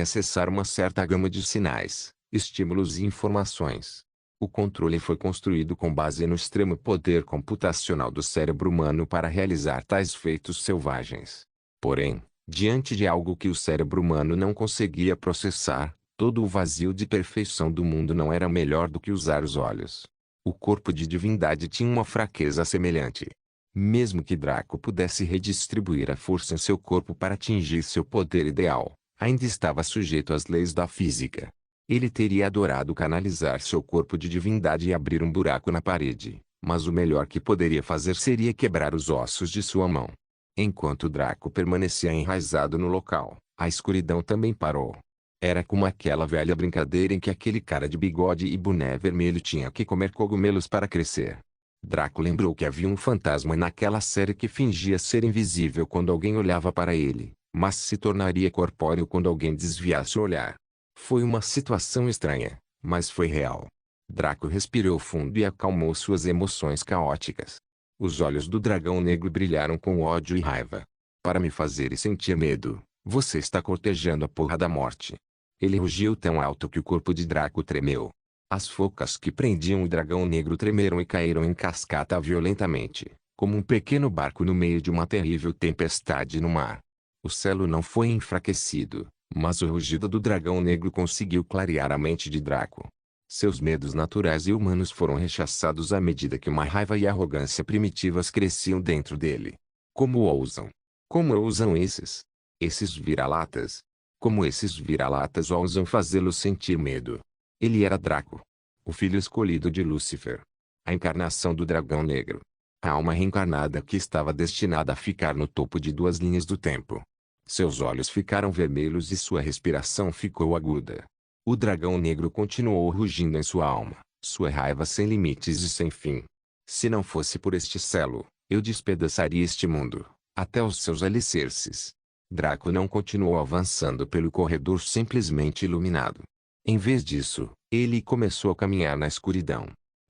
acessar uma certa gama de sinais, estímulos e informações. O controle foi construído com base no extremo poder computacional do cérebro humano para realizar tais feitos selvagens. Porém, diante de algo que o cérebro humano não conseguia processar, todo o vazio de perfeição do mundo não era melhor do que usar os olhos. O corpo de divindade tinha uma fraqueza semelhante. Mesmo que Draco pudesse redistribuir a força em seu corpo para atingir seu poder ideal, ainda estava sujeito às leis da física. Ele teria adorado canalizar seu corpo de divindade e abrir um buraco na parede, mas o melhor que poderia fazer seria quebrar os ossos de sua mão. Enquanto Draco permanecia enraizado no local, a escuridão também parou. Era como aquela velha brincadeira em que aquele cara de bigode e boné vermelho tinha que comer cogumelos para crescer. Draco lembrou que havia um fantasma naquela série que fingia ser invisível quando alguém olhava para ele, mas se tornaria corpóreo quando alguém desviasse o olhar. Foi uma situação estranha, mas foi real. Draco respirou fundo e acalmou suas emoções caóticas. Os olhos do dragão negro brilharam com ódio e raiva. Para me fazer sentir medo, você está cortejando a porra da morte. Ele rugiu tão alto que o corpo de Draco tremeu. As focas que prendiam o dragão negro tremeram e caíram em cascata violentamente, como um pequeno barco no meio de uma terrível tempestade no mar. O celo não foi enfraquecido, mas o rugido do dragão negro conseguiu clarear a mente de Draco. Seus medos naturais e humanos foram rechaçados à medida que uma raiva e arrogância primitivas cresciam dentro dele. Como ousam? Como ousam esses? Esses vira-latas? Como esses vira-latas ousam fazê-lo sentir medo? Ele era Draco, o filho escolhido de Lúcifer, a encarnação do dragão negro, a alma reencarnada que estava destinada a ficar no topo de 2 linhas do tempo. Seus olhos ficaram vermelhos e sua respiração ficou aguda. O dragão negro continuou rugindo em sua alma, sua raiva sem limites e sem fim. Se não fosse por este selo, eu despedaçaria este mundo, até os seus alicerces. Draco não continuou avançando pelo corredor simplesmente iluminado. Em vez disso, ele começou a caminhar na escuridão,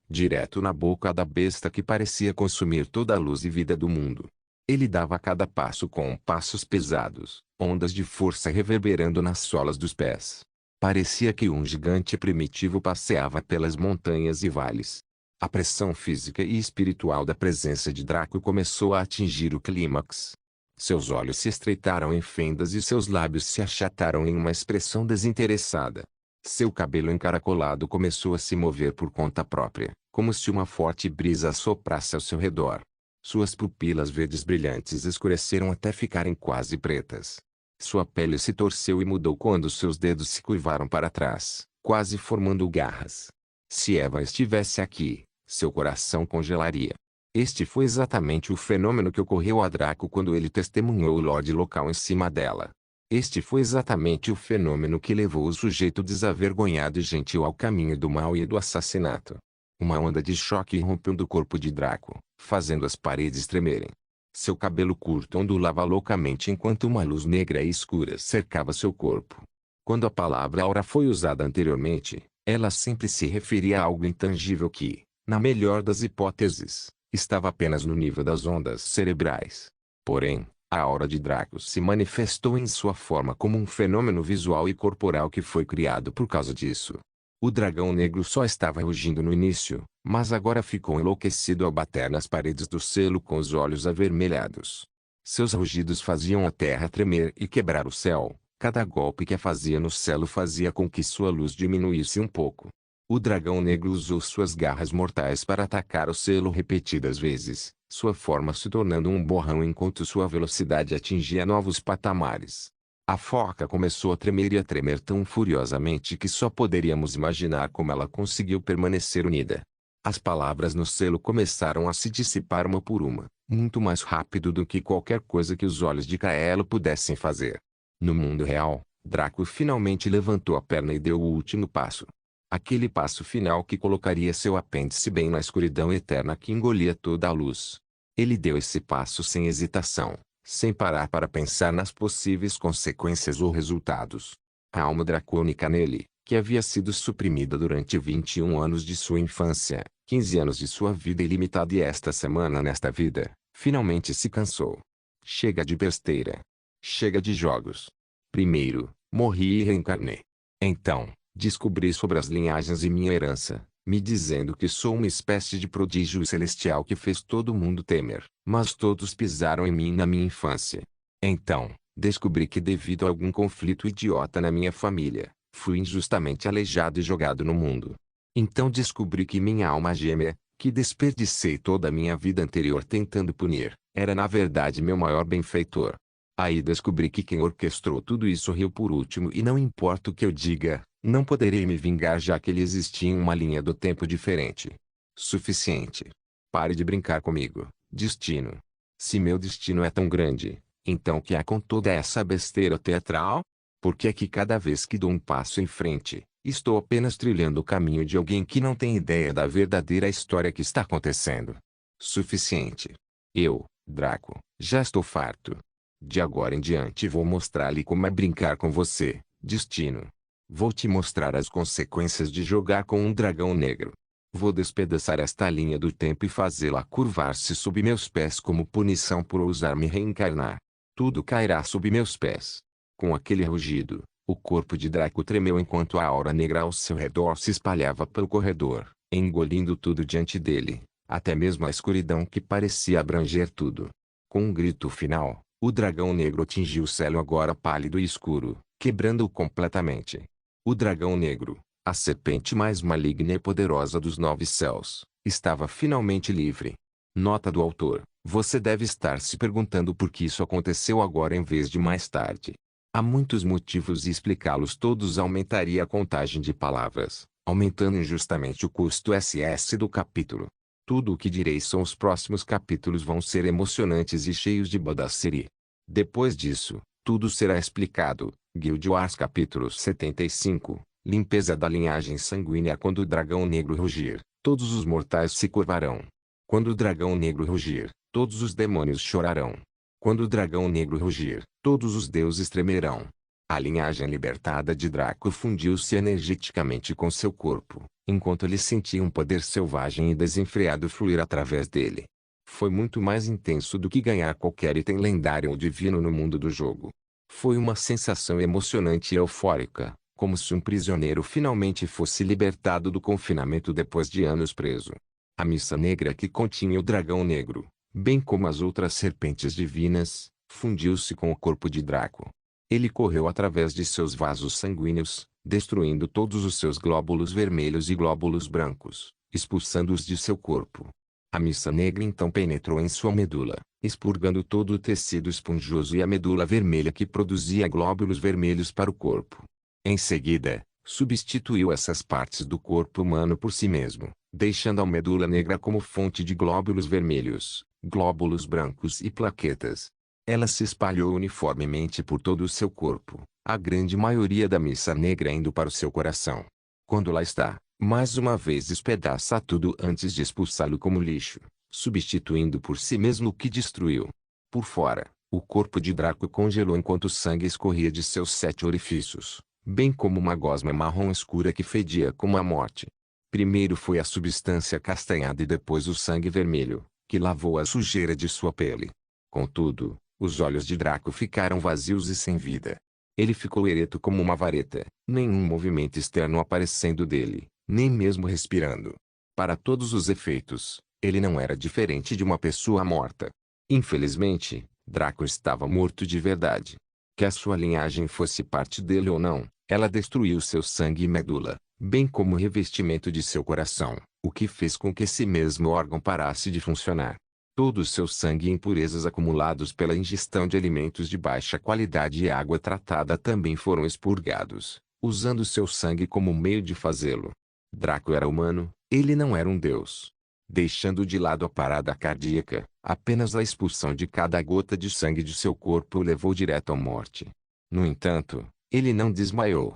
direto na boca da besta que parecia consumir toda a luz e vida do mundo. Ele dava a cada passo com passos pesados, ondas de força reverberando nas solas dos pés. Parecia que um gigante primitivo passeava pelas montanhas e vales. A pressão física e espiritual da presença de Draco começou a atingir o clímax. Seus olhos se estreitaram em fendas e seus lábios se achataram em uma expressão desinteressada. Seu cabelo encaracolado começou a se mover por conta própria, como se uma forte brisa soprasse ao seu redor. Suas pupilas verdes brilhantes escureceram até ficarem quase pretas. Sua pele se torceu e mudou quando seus dedos se curvaram para trás, quase formando garras. Se Eva estivesse aqui, seu coração congelaria. Este foi exatamente o fenômeno que ocorreu a Draco quando ele testemunhou o Lorde local em cima dela. Este foi exatamente o fenômeno que levou o sujeito desavergonhado e gentil ao caminho do mal e do assassinato. Uma onda de choque irrompeu do corpo de Draco, fazendo as paredes tremerem. Seu cabelo curto ondulava loucamente enquanto uma luz negra e escura cercava seu corpo. Quando a palavra aura foi usada anteriormente, ela sempre se referia a algo intangível que, na melhor das hipóteses, estava apenas no nível das ondas cerebrais. Porém, a aura de Draco se manifestou em sua forma como um fenômeno visual e corporal que foi criado por causa disso. O dragão negro só estava rugindo no início, mas agora ficou enlouquecido ao bater nas paredes do selo com os olhos avermelhados. Seus rugidos faziam a terra tremer e quebrar o céu. Cada golpe que a fazia no selo fazia com que sua luz diminuísse um pouco. O dragão negro usou suas garras mortais para atacar o selo repetidas vezes, sua forma se tornando um borrão enquanto sua velocidade atingia novos patamares. A forca começou a tremer e a tremer tão furiosamente que só poderíamos imaginar como ela conseguiu permanecer unida. As palavras no selo começaram a se dissipar uma por uma, muito mais rápido do que qualquer coisa que os olhos de Kaelo pudessem fazer. No mundo real, Draco finalmente levantou a perna e deu o último passo. Aquele passo final que colocaria seu apêndice bem na escuridão eterna que engolia toda a luz. Ele deu esse passo sem hesitação, sem parar para pensar nas possíveis consequências ou resultados. A alma dracônica nele, que havia sido suprimida durante 21 anos de sua infância, 15 anos de sua vida ilimitada e esta semana nesta vida, finalmente se cansou. Chega de besteira. Chega de jogos. Primeiro, morri e reencarnei. Então, descobri sobre as linhagens e minha herança, me dizendo que sou uma espécie de prodígio celestial que fez todo mundo temer, mas todos pisaram em mim na minha infância. Então, descobri que devido a algum conflito idiota na minha família, fui injustamente aleijado e jogado no mundo. Então descobri que minha alma gêmea, que desperdicei toda a minha vida anterior tentando punir, era na verdade meu maior benfeitor. Aí descobri que quem orquestrou tudo isso riu por último e não importa o que eu diga, não poderei me vingar já que ele existia em uma linha do tempo diferente. Suficiente. Pare de brincar comigo, destino. Se meu destino é tão grande, então o que há com toda essa besteira teatral? Por que é que cada vez que dou um passo em frente, estou apenas trilhando o caminho de alguém que não tem ideia da verdadeira história que está acontecendo? Suficiente. Eu, Draco, já estou farto. De agora em diante vou mostrar-lhe como é brincar com você, destino. Vou te mostrar as consequências de jogar com um dragão negro. Vou despedaçar esta linha do tempo e fazê-la curvar-se sob meus pés como punição por ousar me reencarnar. Tudo cairá sob meus pés. Com aquele rugido, o corpo de Draco tremeu enquanto a aura negra ao seu redor se espalhava pelo corredor, engolindo tudo diante dele, até mesmo a escuridão que parecia abranger tudo. Com um grito final, o dragão negro atingiu o céu agora pálido e escuro, quebrando-o completamente. O dragão negro, a serpente mais maligna e poderosa dos 9 céus, estava finalmente livre. Nota do autor: você deve estar se perguntando por que isso aconteceu agora em vez de mais tarde. Há muitos motivos e explicá-los todos aumentaria a contagem de palavras, aumentando injustamente o custo SS do capítulo. Tudo o que direi são os próximos capítulos vão ser emocionantes e cheios de badacerie. Depois disso, tudo será explicado. Guild Wars capítulo 75, limpeza da linhagem sanguínea. Quando o dragão negro rugir, todos os mortais se curvarão. Quando o dragão negro rugir, todos os demônios chorarão. Quando o dragão negro rugir, todos os deuses tremerão. A linhagem libertada de Draco fundiu-se energeticamente com seu corpo, enquanto ele sentia um poder selvagem e desenfreado fluir através dele. Foi muito mais intenso do que ganhar qualquer item lendário ou divino no mundo do jogo. Foi uma sensação emocionante e eufórica, como se um prisioneiro finalmente fosse libertado do confinamento depois de anos preso. A missa negra que continha o dragão negro, bem como as outras serpentes divinas, fundiu-se com o corpo de Draco. Ele correu através de seus vasos sanguíneos, destruindo todos os seus glóbulos vermelhos e glóbulos brancos, expulsando-os de seu corpo. A missa negra então penetrou em sua medula, expurgando todo o tecido esponjoso e a medula vermelha que produzia glóbulos vermelhos para o corpo. Em seguida, substituiu essas partes do corpo humano por si mesmo, deixando a medula negra como fonte de glóbulos vermelhos, glóbulos brancos e plaquetas. Ela se espalhou uniformemente por todo o seu corpo, a grande maioria da missa negra indo para o seu coração. Quando lá está, mais uma vez despedaça tudo antes de expulsá-lo como lixo, substituindo por si mesmo o que destruiu. Por fora, o corpo de Draco congelou enquanto o sangue escorria de seus 7 orifícios, bem como uma gosma marrom escura que fedia como a morte. Primeiro foi a substância castanhada e depois o sangue vermelho, que lavou a sujeira de sua pele. Contudo, os olhos de Draco ficaram vazios e sem vida. Ele ficou ereto como uma vareta, nenhum movimento externo aparecendo dele, nem mesmo respirando. Para todos os efeitos, ele não era diferente de uma pessoa morta. Infelizmente, Draco estava morto de verdade. Que a sua linhagem fosse parte dele ou não, ela destruiu seu sangue e medula, bem como o revestimento de seu coração, o que fez com que esse mesmo órgão parasse de funcionar. Todo o seu sangue e impurezas acumulados pela ingestão de alimentos de baixa qualidade e água tratada também foram expurgados, usando seu sangue como meio de fazê-lo. Draco era humano, ele não era um deus. Deixando de lado a parada cardíaca, apenas a expulsão de cada gota de sangue de seu corpo o levou direto à morte. No entanto, ele não desmaiou.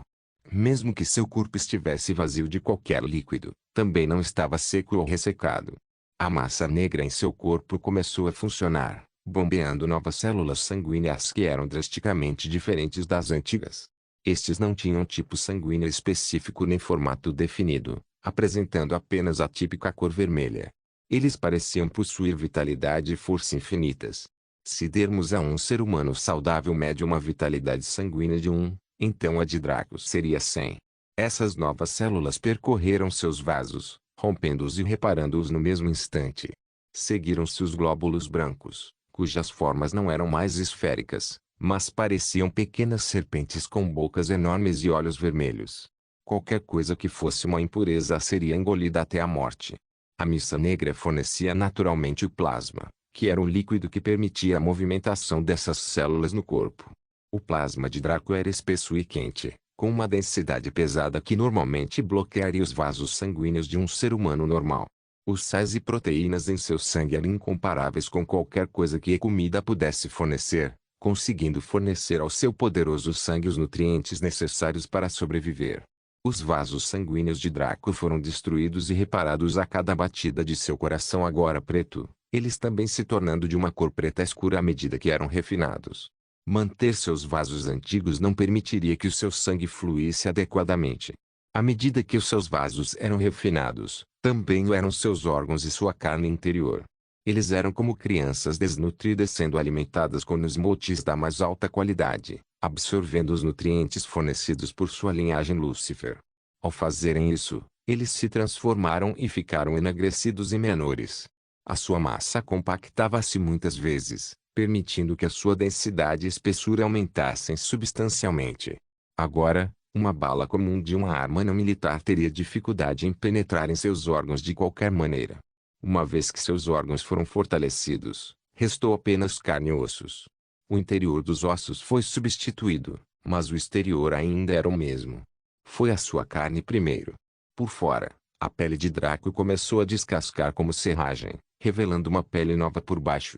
Mesmo que seu corpo estivesse vazio de qualquer líquido, também não estava seco ou ressecado. A massa negra em seu corpo começou a funcionar, bombeando novas células sanguíneas que eram drasticamente diferentes das antigas. Estes não tinham tipo sanguíneo específico nem formato definido, apresentando apenas a típica cor vermelha. Eles pareciam possuir vitalidade e força infinitas. Se dermos a um ser humano saudável médio uma vitalidade sanguínea de 1, então a de Draco seria 100. Essas novas células percorreram seus vasos, rompendo-os e reparando-os no mesmo instante. Seguiram-se os glóbulos brancos, cujas formas não eram mais esféricas, mas pareciam pequenas serpentes com bocas enormes e olhos vermelhos. Qualquer coisa que fosse uma impureza seria engolida até a morte. A missa negra fornecia naturalmente o plasma, que era o líquido que permitia a movimentação dessas células no corpo. O plasma de Draco era espesso e quente, com uma densidade pesada que normalmente bloquearia os vasos sanguíneos de um ser humano normal. Os sais e proteínas em seu sangue eram incomparáveis com qualquer coisa que a comida pudesse fornecer, conseguindo fornecer ao seu poderoso sangue os nutrientes necessários para sobreviver. Os vasos sanguíneos de Draco foram destruídos e reparados a cada batida de seu coração agora preto, eles também se tornando de uma cor preta escura à medida que eram refinados. Manter seus vasos antigos não permitiria que o seu sangue fluísse adequadamente. À medida que os seus vasos eram refinados, também o eram seus órgãos e sua carne interior. Eles eram como crianças desnutridas sendo alimentadas com osmosis da mais alta qualidade, absorvendo os nutrientes fornecidos por sua linhagem Lúcifer. Ao fazerem isso, eles se transformaram e ficaram enegrecidos e menores. A sua massa compactava-se muitas vezes, permitindo que a sua densidade e espessura aumentassem substancialmente. Agora, uma bala comum de uma arma não militar teria dificuldade em penetrar em seus órgãos de qualquer maneira. Uma vez que seus órgãos foram fortalecidos, restou apenas carne e ossos. O interior dos ossos foi substituído, mas o exterior ainda era o mesmo. Foi a sua carne primeiro. Por fora, a pele de Draco começou a descascar como serragem, revelando uma pele nova por baixo.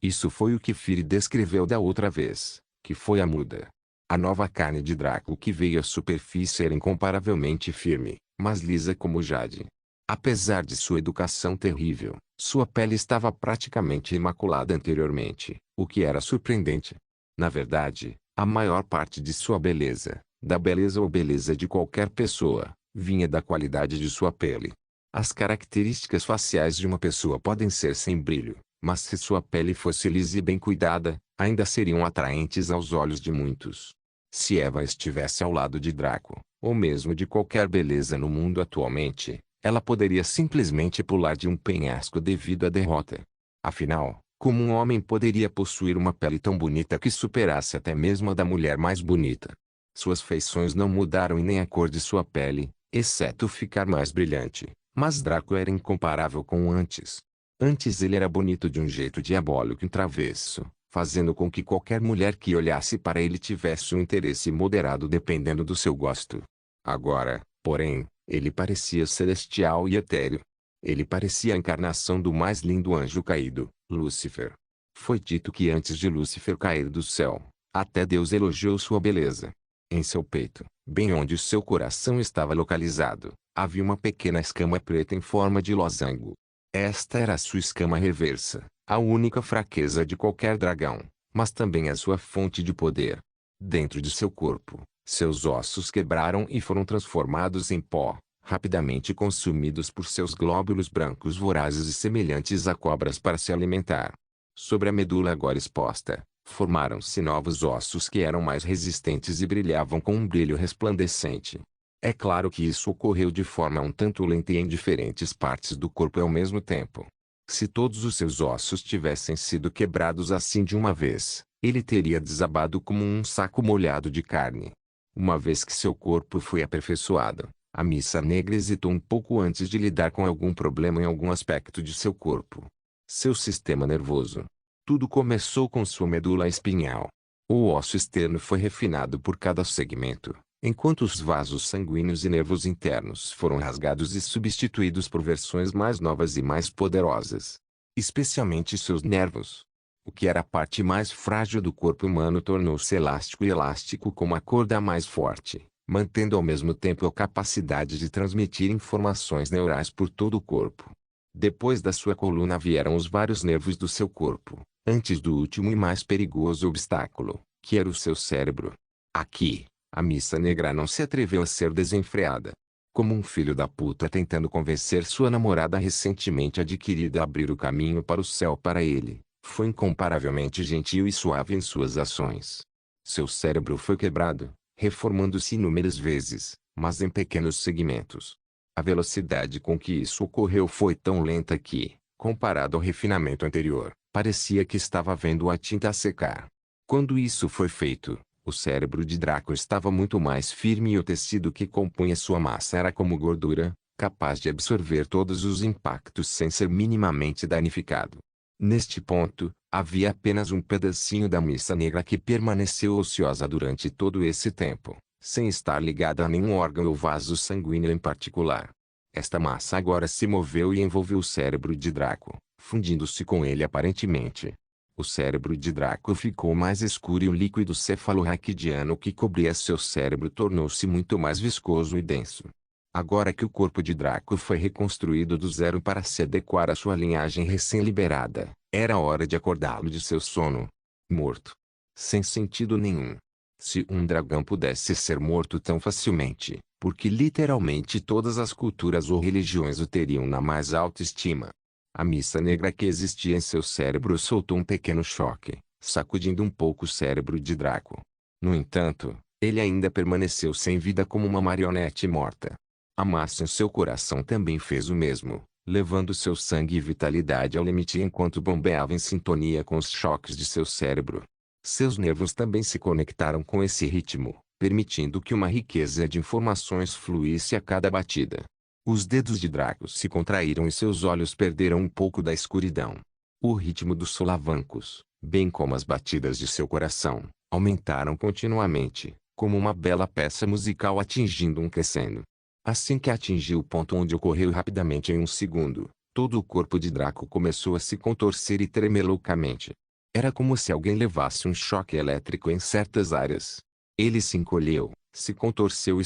Isso foi o que Firi descreveu da outra vez, que foi a muda. A nova carne de Draco que veio à superfície era incomparavelmente firme, mas lisa como jade. Apesar de sua educação terrível, sua pele estava praticamente imaculada anteriormente, o que era surpreendente. Na verdade, a maior parte de sua beleza, da beleza ou beleza de qualquer pessoa, vinha da qualidade de sua pele. As características faciais de uma pessoa podem ser sem brilho, mas se sua pele fosse lisa e bem cuidada, ainda seriam atraentes aos olhos de muitos. Se Eva estivesse ao lado de Draco, ou mesmo de qualquer beleza no mundo atualmente, ela poderia simplesmente pular de um penhasco devido à derrota. Afinal, como um homem poderia possuir uma pele tão bonita que superasse até mesmo a da mulher mais bonita? Suas feições não mudaram e nem a cor de sua pele, exceto ficar mais brilhante, mas Draco era incomparável com antes. Antes ele era bonito de um jeito diabólico e travesso, fazendo com que qualquer mulher que olhasse para ele tivesse um interesse moderado dependendo do seu gosto. Agora, porém, ele parecia celestial e etéreo. Ele parecia a encarnação do mais lindo anjo caído, Lúcifer. Foi dito que antes de Lúcifer cair do céu, até Deus elogiou sua beleza. Em seu peito, bem onde seu coração estava localizado, havia uma pequena escama preta em forma de losango. Esta era a sua escama reversa, a única fraqueza de qualquer dragão, mas também a sua fonte de poder. Dentro de seu corpo, Seus ossos quebraram e foram transformados em pó, rapidamente consumidos por seus glóbulos brancos vorazes e semelhantes a cobras para se alimentar. Sobre a medula agora exposta, formaram-se novos ossos que eram mais resistentes e brilhavam com um brilho resplandecente. É claro que isso ocorreu de forma um tanto lenta e em diferentes partes do corpo ao mesmo tempo. Se todos os seus ossos tivessem sido quebrados assim de uma vez, ele teria desabado como um saco molhado de carne. Uma vez que seu corpo foi aperfeiçoado, a Missa Negra hesitou um pouco antes de lidar com algum problema em algum aspecto de seu corpo. Seu sistema nervoso. Tudo começou com sua medula espinhal. O osso externo foi refinado por cada segmento, enquanto os vasos sanguíneos e nervos internos foram rasgados e substituídos por versões mais novas e mais poderosas. Especialmente seus nervos. O que era a parte mais frágil do corpo humano tornou-se elástico e elástico como a corda mais forte, mantendo ao mesmo tempo a capacidade de transmitir informações neurais por todo o corpo. Depois da sua coluna vieram os vários nervos do seu corpo, antes do último e mais perigoso obstáculo, que era o seu cérebro. Aqui, a Missa Negra não se atreveu a ser desenfreada. Como um filho da puta tentando convencer sua namorada recentemente adquirida a abrir o caminho para o céu para ele, foi incomparavelmente gentil e suave em suas ações. Seu cérebro foi quebrado, reformando-se inúmeras vezes, mas em pequenos segmentos. A velocidade com que isso ocorreu foi tão lenta que, comparado ao refinamento anterior, parecia que estava vendo a tinta secar. Quando isso foi feito, o cérebro de Draco estava muito mais firme e o tecido que compunha sua massa era como gordura, capaz de absorver todos os impactos sem ser minimamente danificado. Neste ponto, havia apenas um pedacinho da Missa Negra que permaneceu ociosa durante todo esse tempo, sem estar ligada a nenhum órgão ou vaso sanguíneo em particular. Esta massa agora se moveu e envolveu o cérebro de Draco, fundindo-se com ele aparentemente. O cérebro de Draco ficou mais escuro e o líquido cefalorraquidiano que cobria seu cérebro tornou-se muito mais viscoso e denso. Agora que o corpo de Draco foi reconstruído do zero para se adequar à sua linhagem recém-liberada, era hora de acordá-lo de seu sono. Morto. Sem sentido nenhum. Se um dragão pudesse ser morto tão facilmente, porque literalmente todas as culturas ou religiões o teriam na mais alta estima. A Missa Negra que existia em seu cérebro soltou um pequeno choque, sacudindo um pouco o cérebro de Draco. No entanto, ele ainda permaneceu sem vida como uma marionete morta. A massa em seu coração também fez o mesmo, levando seu sangue e vitalidade ao limite enquanto bombeava em sintonia com os choques de seu cérebro. Seus nervos também se conectaram com esse ritmo, permitindo que uma riqueza de informações fluísse a cada batida. Os dedos de Draco se contraíram e seus olhos perderam um pouco da escuridão. O ritmo dos solavancos, bem como as batidas de seu coração, aumentaram continuamente, como uma bela peça musical atingindo um crescendo. Assim que atingiu o ponto onde ocorreu rapidamente em um segundo, todo o corpo de Draco começou a se contorcer e tremer loucamente. Era como se alguém levasse um choque elétrico em certas áreas. Ele se encolheu, se contorceu,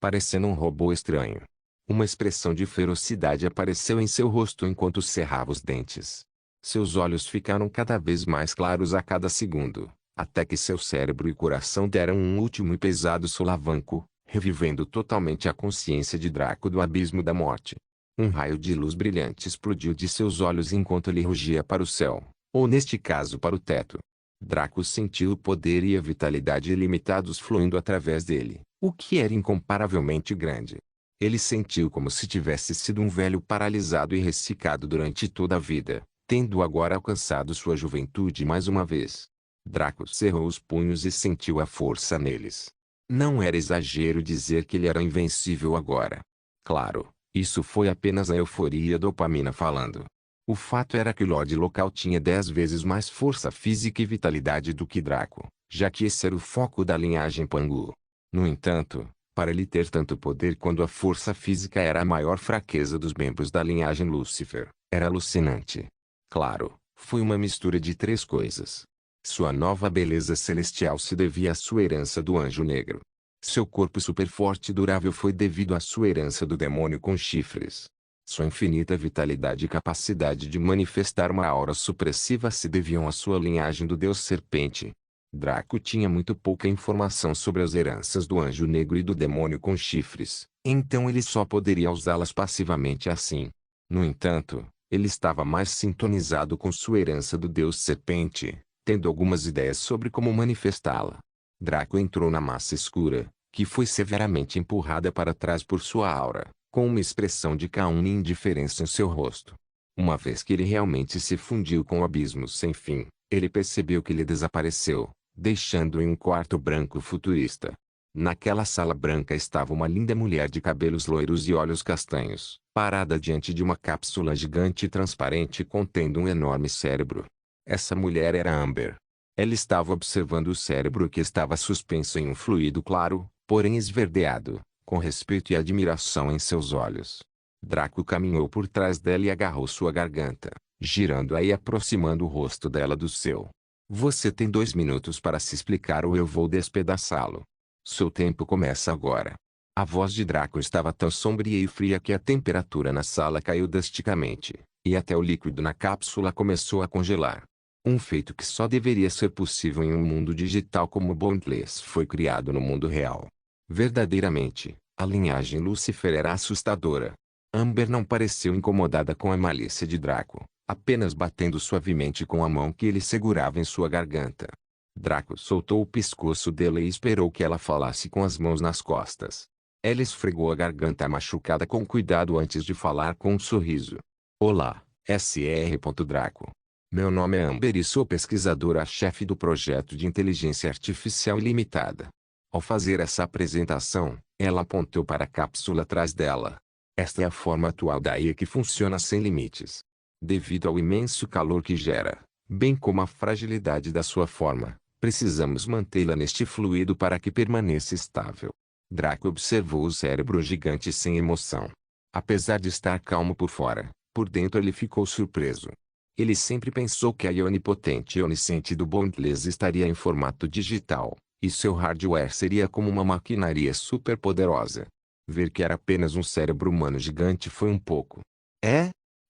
parecendo um robô estranho. Uma expressão de ferocidade apareceu em seu rosto enquanto cerrava os dentes. Seus olhos ficaram cada vez mais claros a cada segundo, até que seu cérebro e coração deram um último e pesado solavanco, revivendo totalmente a consciência de Draco do abismo da morte. Um raio de luz brilhante explodiu de seus olhos enquanto ele rugia para o céu, ou neste caso para o teto. Draco sentiu o poder e a vitalidade ilimitados fluindo através dele, o que era incomparavelmente grande. Ele sentiu como se tivesse sido um velho paralisado e ressecado durante toda a vida, tendo agora alcançado sua juventude mais uma vez. Draco cerrou os punhos e sentiu a força neles. Não era exagero dizer que ele era invencível agora. Claro, isso foi apenas a euforia e a dopamina falando. O fato era que o Lorde local tinha 10 vezes mais força física e vitalidade do que Draco, já que esse era o foco da linhagem Pangu. No entanto, para ele ter tanto poder quando a força física era a maior fraqueza dos membros da linhagem Lúcifer, era alucinante. Claro, foi uma mistura de três coisas. Sua nova beleza celestial se devia à sua herança do anjo negro. Seu corpo superforte e durável foi devido à sua herança do demônio com chifres. Sua infinita vitalidade e capacidade de manifestar uma aura supressiva se deviam à sua linhagem do deus serpente. Draco tinha muito pouca informação sobre as heranças do anjo negro e do demônio com chifres, então ele só poderia usá-las passivamente assim. No entanto, ele estava mais sintonizado com sua herança do deus serpente, tendo algumas ideias sobre como manifestá-la. Draco entrou na massa escura, que foi severamente empurrada para trás por sua aura, com uma expressão de calma e indiferença em seu rosto. Uma vez que ele realmente se fundiu com o abismo sem fim, ele percebeu que ele desapareceu, deixando-o em um quarto branco futurista. Naquela sala branca estava uma linda mulher de cabelos loiros e olhos castanhos, parada diante de uma cápsula gigante e transparente contendo um enorme cérebro. Essa mulher era Amber. Ela estava observando o cérebro que estava suspenso em um fluido claro, porém esverdeado, com respeito e admiração em seus olhos. Draco caminhou por trás dela e agarrou sua garganta, girando-a e aproximando o rosto dela do seu. Você tem 2 minutos para se explicar ou eu vou despedaçá-lo. Seu tempo começa agora. A voz de Draco estava tão sombria e fria que a temperatura na sala caiu drasticamente, e até o líquido na cápsula começou a congelar. Um feito que só deveria ser possível em um mundo digital como Boundless foi criado no mundo real. Verdadeiramente, a linhagem Lucifer era assustadora. Amber não pareceu incomodada com a malícia de Draco, apenas batendo suavemente com a mão que ele segurava em sua garganta. Draco soltou o pescoço dela e esperou que ela falasse com as mãos nas costas. Ela esfregou a garganta machucada com cuidado antes de falar com um sorriso. Olá, Sr. Draco. Meu nome é Amber e sou pesquisadora-chefe do projeto de inteligência artificial ilimitada. Ao fazer essa apresentação, ela apontou para a cápsula atrás dela. Esta é a forma atual da IA que funciona sem limites. Devido ao imenso calor que gera, bem como a fragilidade da sua forma, precisamos mantê-la neste fluido para que permaneça estável. Draco observou o cérebro gigante sem emoção. Apesar de estar calmo por fora, por dentro ele ficou surpreso. Ele sempre pensou que a IA onipotente e onisciente do Boundless estaria em formato digital, e seu hardware seria como uma maquinaria superpoderosa. Ver que era apenas um cérebro humano gigante foi um pouco.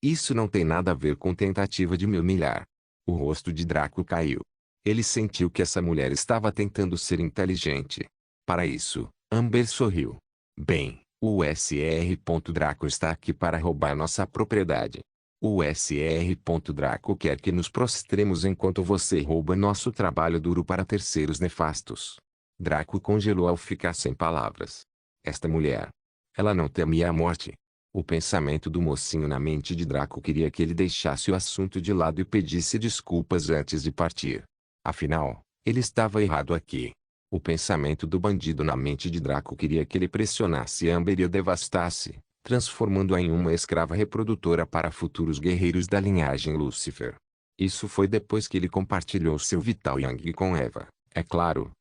Isso não tem nada a ver com tentativa de me humilhar. O rosto de Draco caiu. Ele sentiu que essa mulher estava tentando ser inteligente. Para isso, Amber sorriu. Bem, o Sr. Draco está aqui para roubar nossa propriedade. O Sr. Draco quer que nos prostremos enquanto você rouba nosso trabalho duro para terceiros nefastos. Draco congelou ao ficar sem palavras. Esta mulher. Ela não temia a morte. O pensamento do mocinho na mente de Draco queria que ele deixasse o assunto de lado e pedisse desculpas antes de partir. Afinal, ele estava errado aqui. O pensamento do bandido na mente de Draco queria que ele pressionasse Amber e a devastasse, transformando-a em uma escrava reprodutora para futuros guerreiros da linhagem Lucifer. Isso foi depois que ele compartilhou seu Vital Yang com Eva, é claro.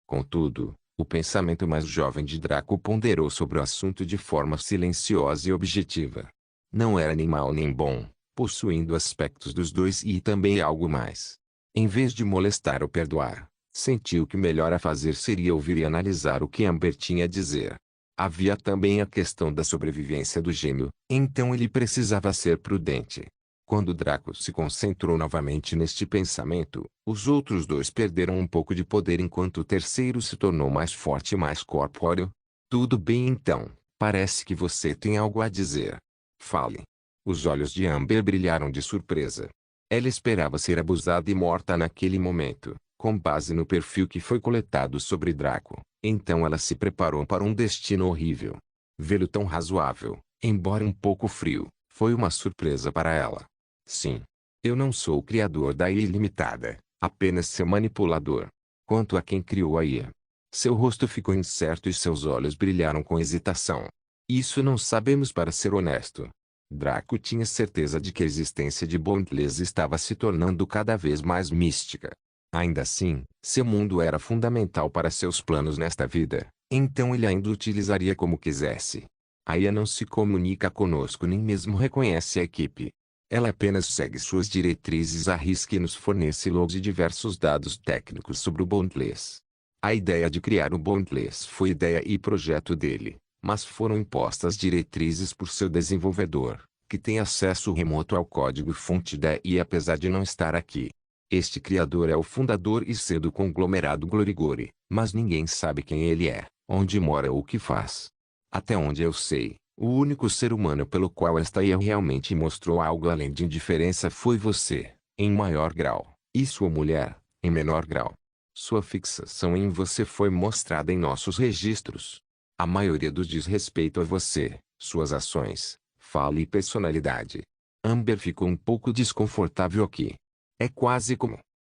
Contudo, o pensamento mais jovem de Draco ponderou sobre o assunto de forma silenciosa e objetiva. Não era nem mal nem bom, possuindo aspectos dos dois e também algo mais. Em vez de molestar ou perdoar, sentiu que o melhor a fazer seria ouvir e analisar o que Amber tinha a dizer. Havia também a questão da sobrevivência do gêmeo, então ele precisava ser prudente. Quando Draco se concentrou novamente neste pensamento, os outros dois perderam um pouco de poder enquanto o terceiro se tornou mais forte e mais corpóreo. Tudo bem então, parece que você tem algo a dizer. Fale. Os olhos de Amber brilharam de surpresa. Ela esperava ser abusada e morta naquele momento, com base no perfil que foi coletado sobre Draco, então ela se preparou para um destino horrível. Vê-lo tão razoável, embora um pouco frio, foi uma surpresa para ela. Sim. Eu não sou o criador da IA ilimitada, apenas seu manipulador. Quanto a quem criou a IA. Seu rosto ficou incerto e seus olhos brilharam com hesitação. Isso não sabemos para ser honesto. Draco tinha certeza de que a existência de Boundless estava se tornando cada vez mais mística. Ainda assim, seu mundo era fundamental para seus planos nesta vida, então ele ainda o utilizaria como quisesse. A IA não se comunica conosco nem mesmo reconhece a equipe. Ela apenas segue suas diretrizes à risca e nos fornece logs e diversos dados técnicos sobre o Boundless. A ideia de criar o Boundless foi ideia e projeto dele, mas foram impostas diretrizes por seu desenvolvedor, que tem acesso remoto ao código-fonte da IA apesar de não estar aqui. Este criador é o fundador e CEO do conglomerado Glorigori, mas ninguém sabe quem ele é, onde mora ou o que faz. Até onde eu sei, o único ser humano pelo qual esta IA realmente mostrou algo além de indiferença foi você, em maior grau, e sua mulher, em menor grau. Sua fixação em você foi mostrada em nossos registros. A maioria dos diz respeito a você, suas ações, fala e personalidade. Amber ficou um pouco desconfortável aqui. É quase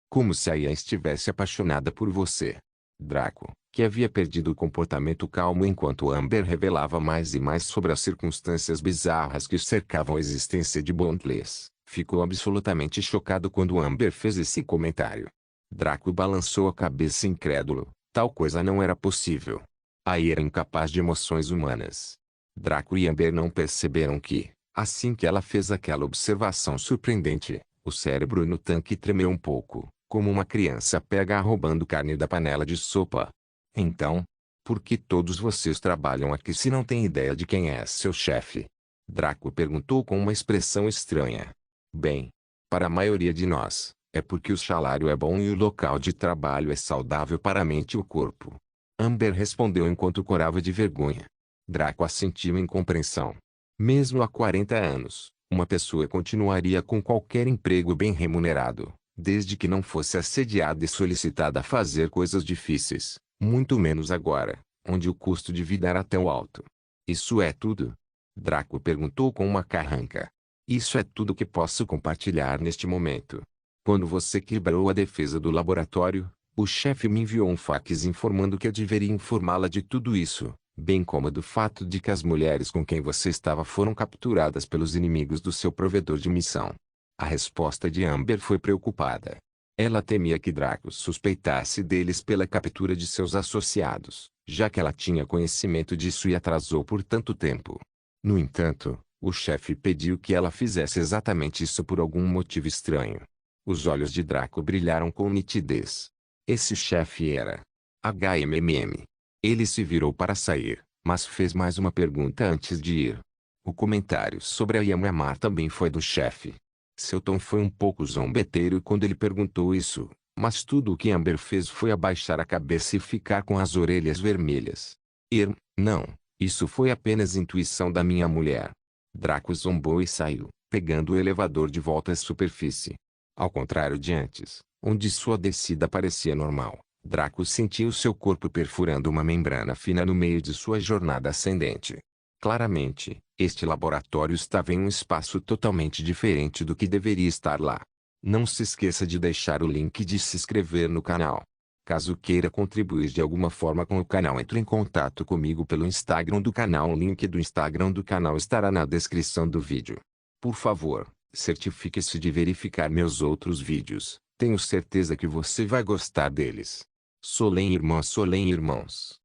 como se a IA estivesse apaixonada por você. Draco, que havia perdido o comportamento calmo enquanto Amber revelava mais e mais sobre as circunstâncias bizarras que cercavam a existência de Bondless, ficou absolutamente chocado quando Amber fez esse comentário. Draco balançou a cabeça incrédulo, tal coisa não era possível. A IA era incapaz de emoções humanas. Draco e Amber não perceberam que, assim que ela fez aquela observação surpreendente, o cérebro no tanque tremeu um pouco, como uma criança pega roubando carne da panela de sopa. Então, por que todos vocês trabalham aqui se não têm ideia de quem é seu chefe? Draco perguntou com uma expressão estranha. Bem, para a maioria de nós, é porque o salário é bom e o local de trabalho é saudável para a mente e o corpo. Amber respondeu enquanto corava de vergonha. Draco assentiu em compreensão. Mesmo há 40 anos, uma pessoa continuaria com qualquer emprego bem remunerado, desde que não fosse assediada e solicitada a fazer coisas difíceis, muito menos agora, onde o custo de vida era tão alto. Isso é tudo? Draco perguntou com uma carranca. Isso é tudo que posso compartilhar neste momento. Quando você quebrou a defesa do laboratório, o chefe me enviou um fax informando que eu deveria informá-la de tudo isso, bem como do fato de que as mulheres com quem você estava foram capturadas pelos inimigos do seu provedor de missão. A resposta de Amber foi preocupada. Ela temia que Draco suspeitasse deles pela captura de seus associados, já que ela tinha conhecimento disso e atrasou por tanto tempo. No entanto, o chefe pediu que ela fizesse exatamente isso por algum motivo estranho. Os olhos de Draco brilharam com nitidez. Esse chefe era HMMM. Ele se virou para sair, mas fez mais uma pergunta antes de ir. O comentário sobre a Yamamar também foi do chefe. Seu tom foi um pouco zombeteiro quando ele perguntou isso, mas tudo o que Amber fez foi abaixar a cabeça e ficar com as orelhas vermelhas. Não, isso foi apenas intuição da minha mulher. Draco zombou e saiu, pegando o elevador de volta à superfície. Ao contrário de antes, onde sua descida parecia normal, Draco sentiu seu corpo perfurando uma membrana fina no meio de sua jornada ascendente. Claramente, este laboratório estava em um espaço totalmente diferente do que deveria estar lá. Não se esqueça de deixar o link de se inscrever no canal. Caso queira contribuir de alguma forma com o canal, entre em contato comigo pelo Instagram do canal. O link do Instagram do canal estará na descrição do vídeo. Por favor, certifique-se de verificar meus outros vídeos. Tenho certeza que você vai gostar deles. Solem irmãos.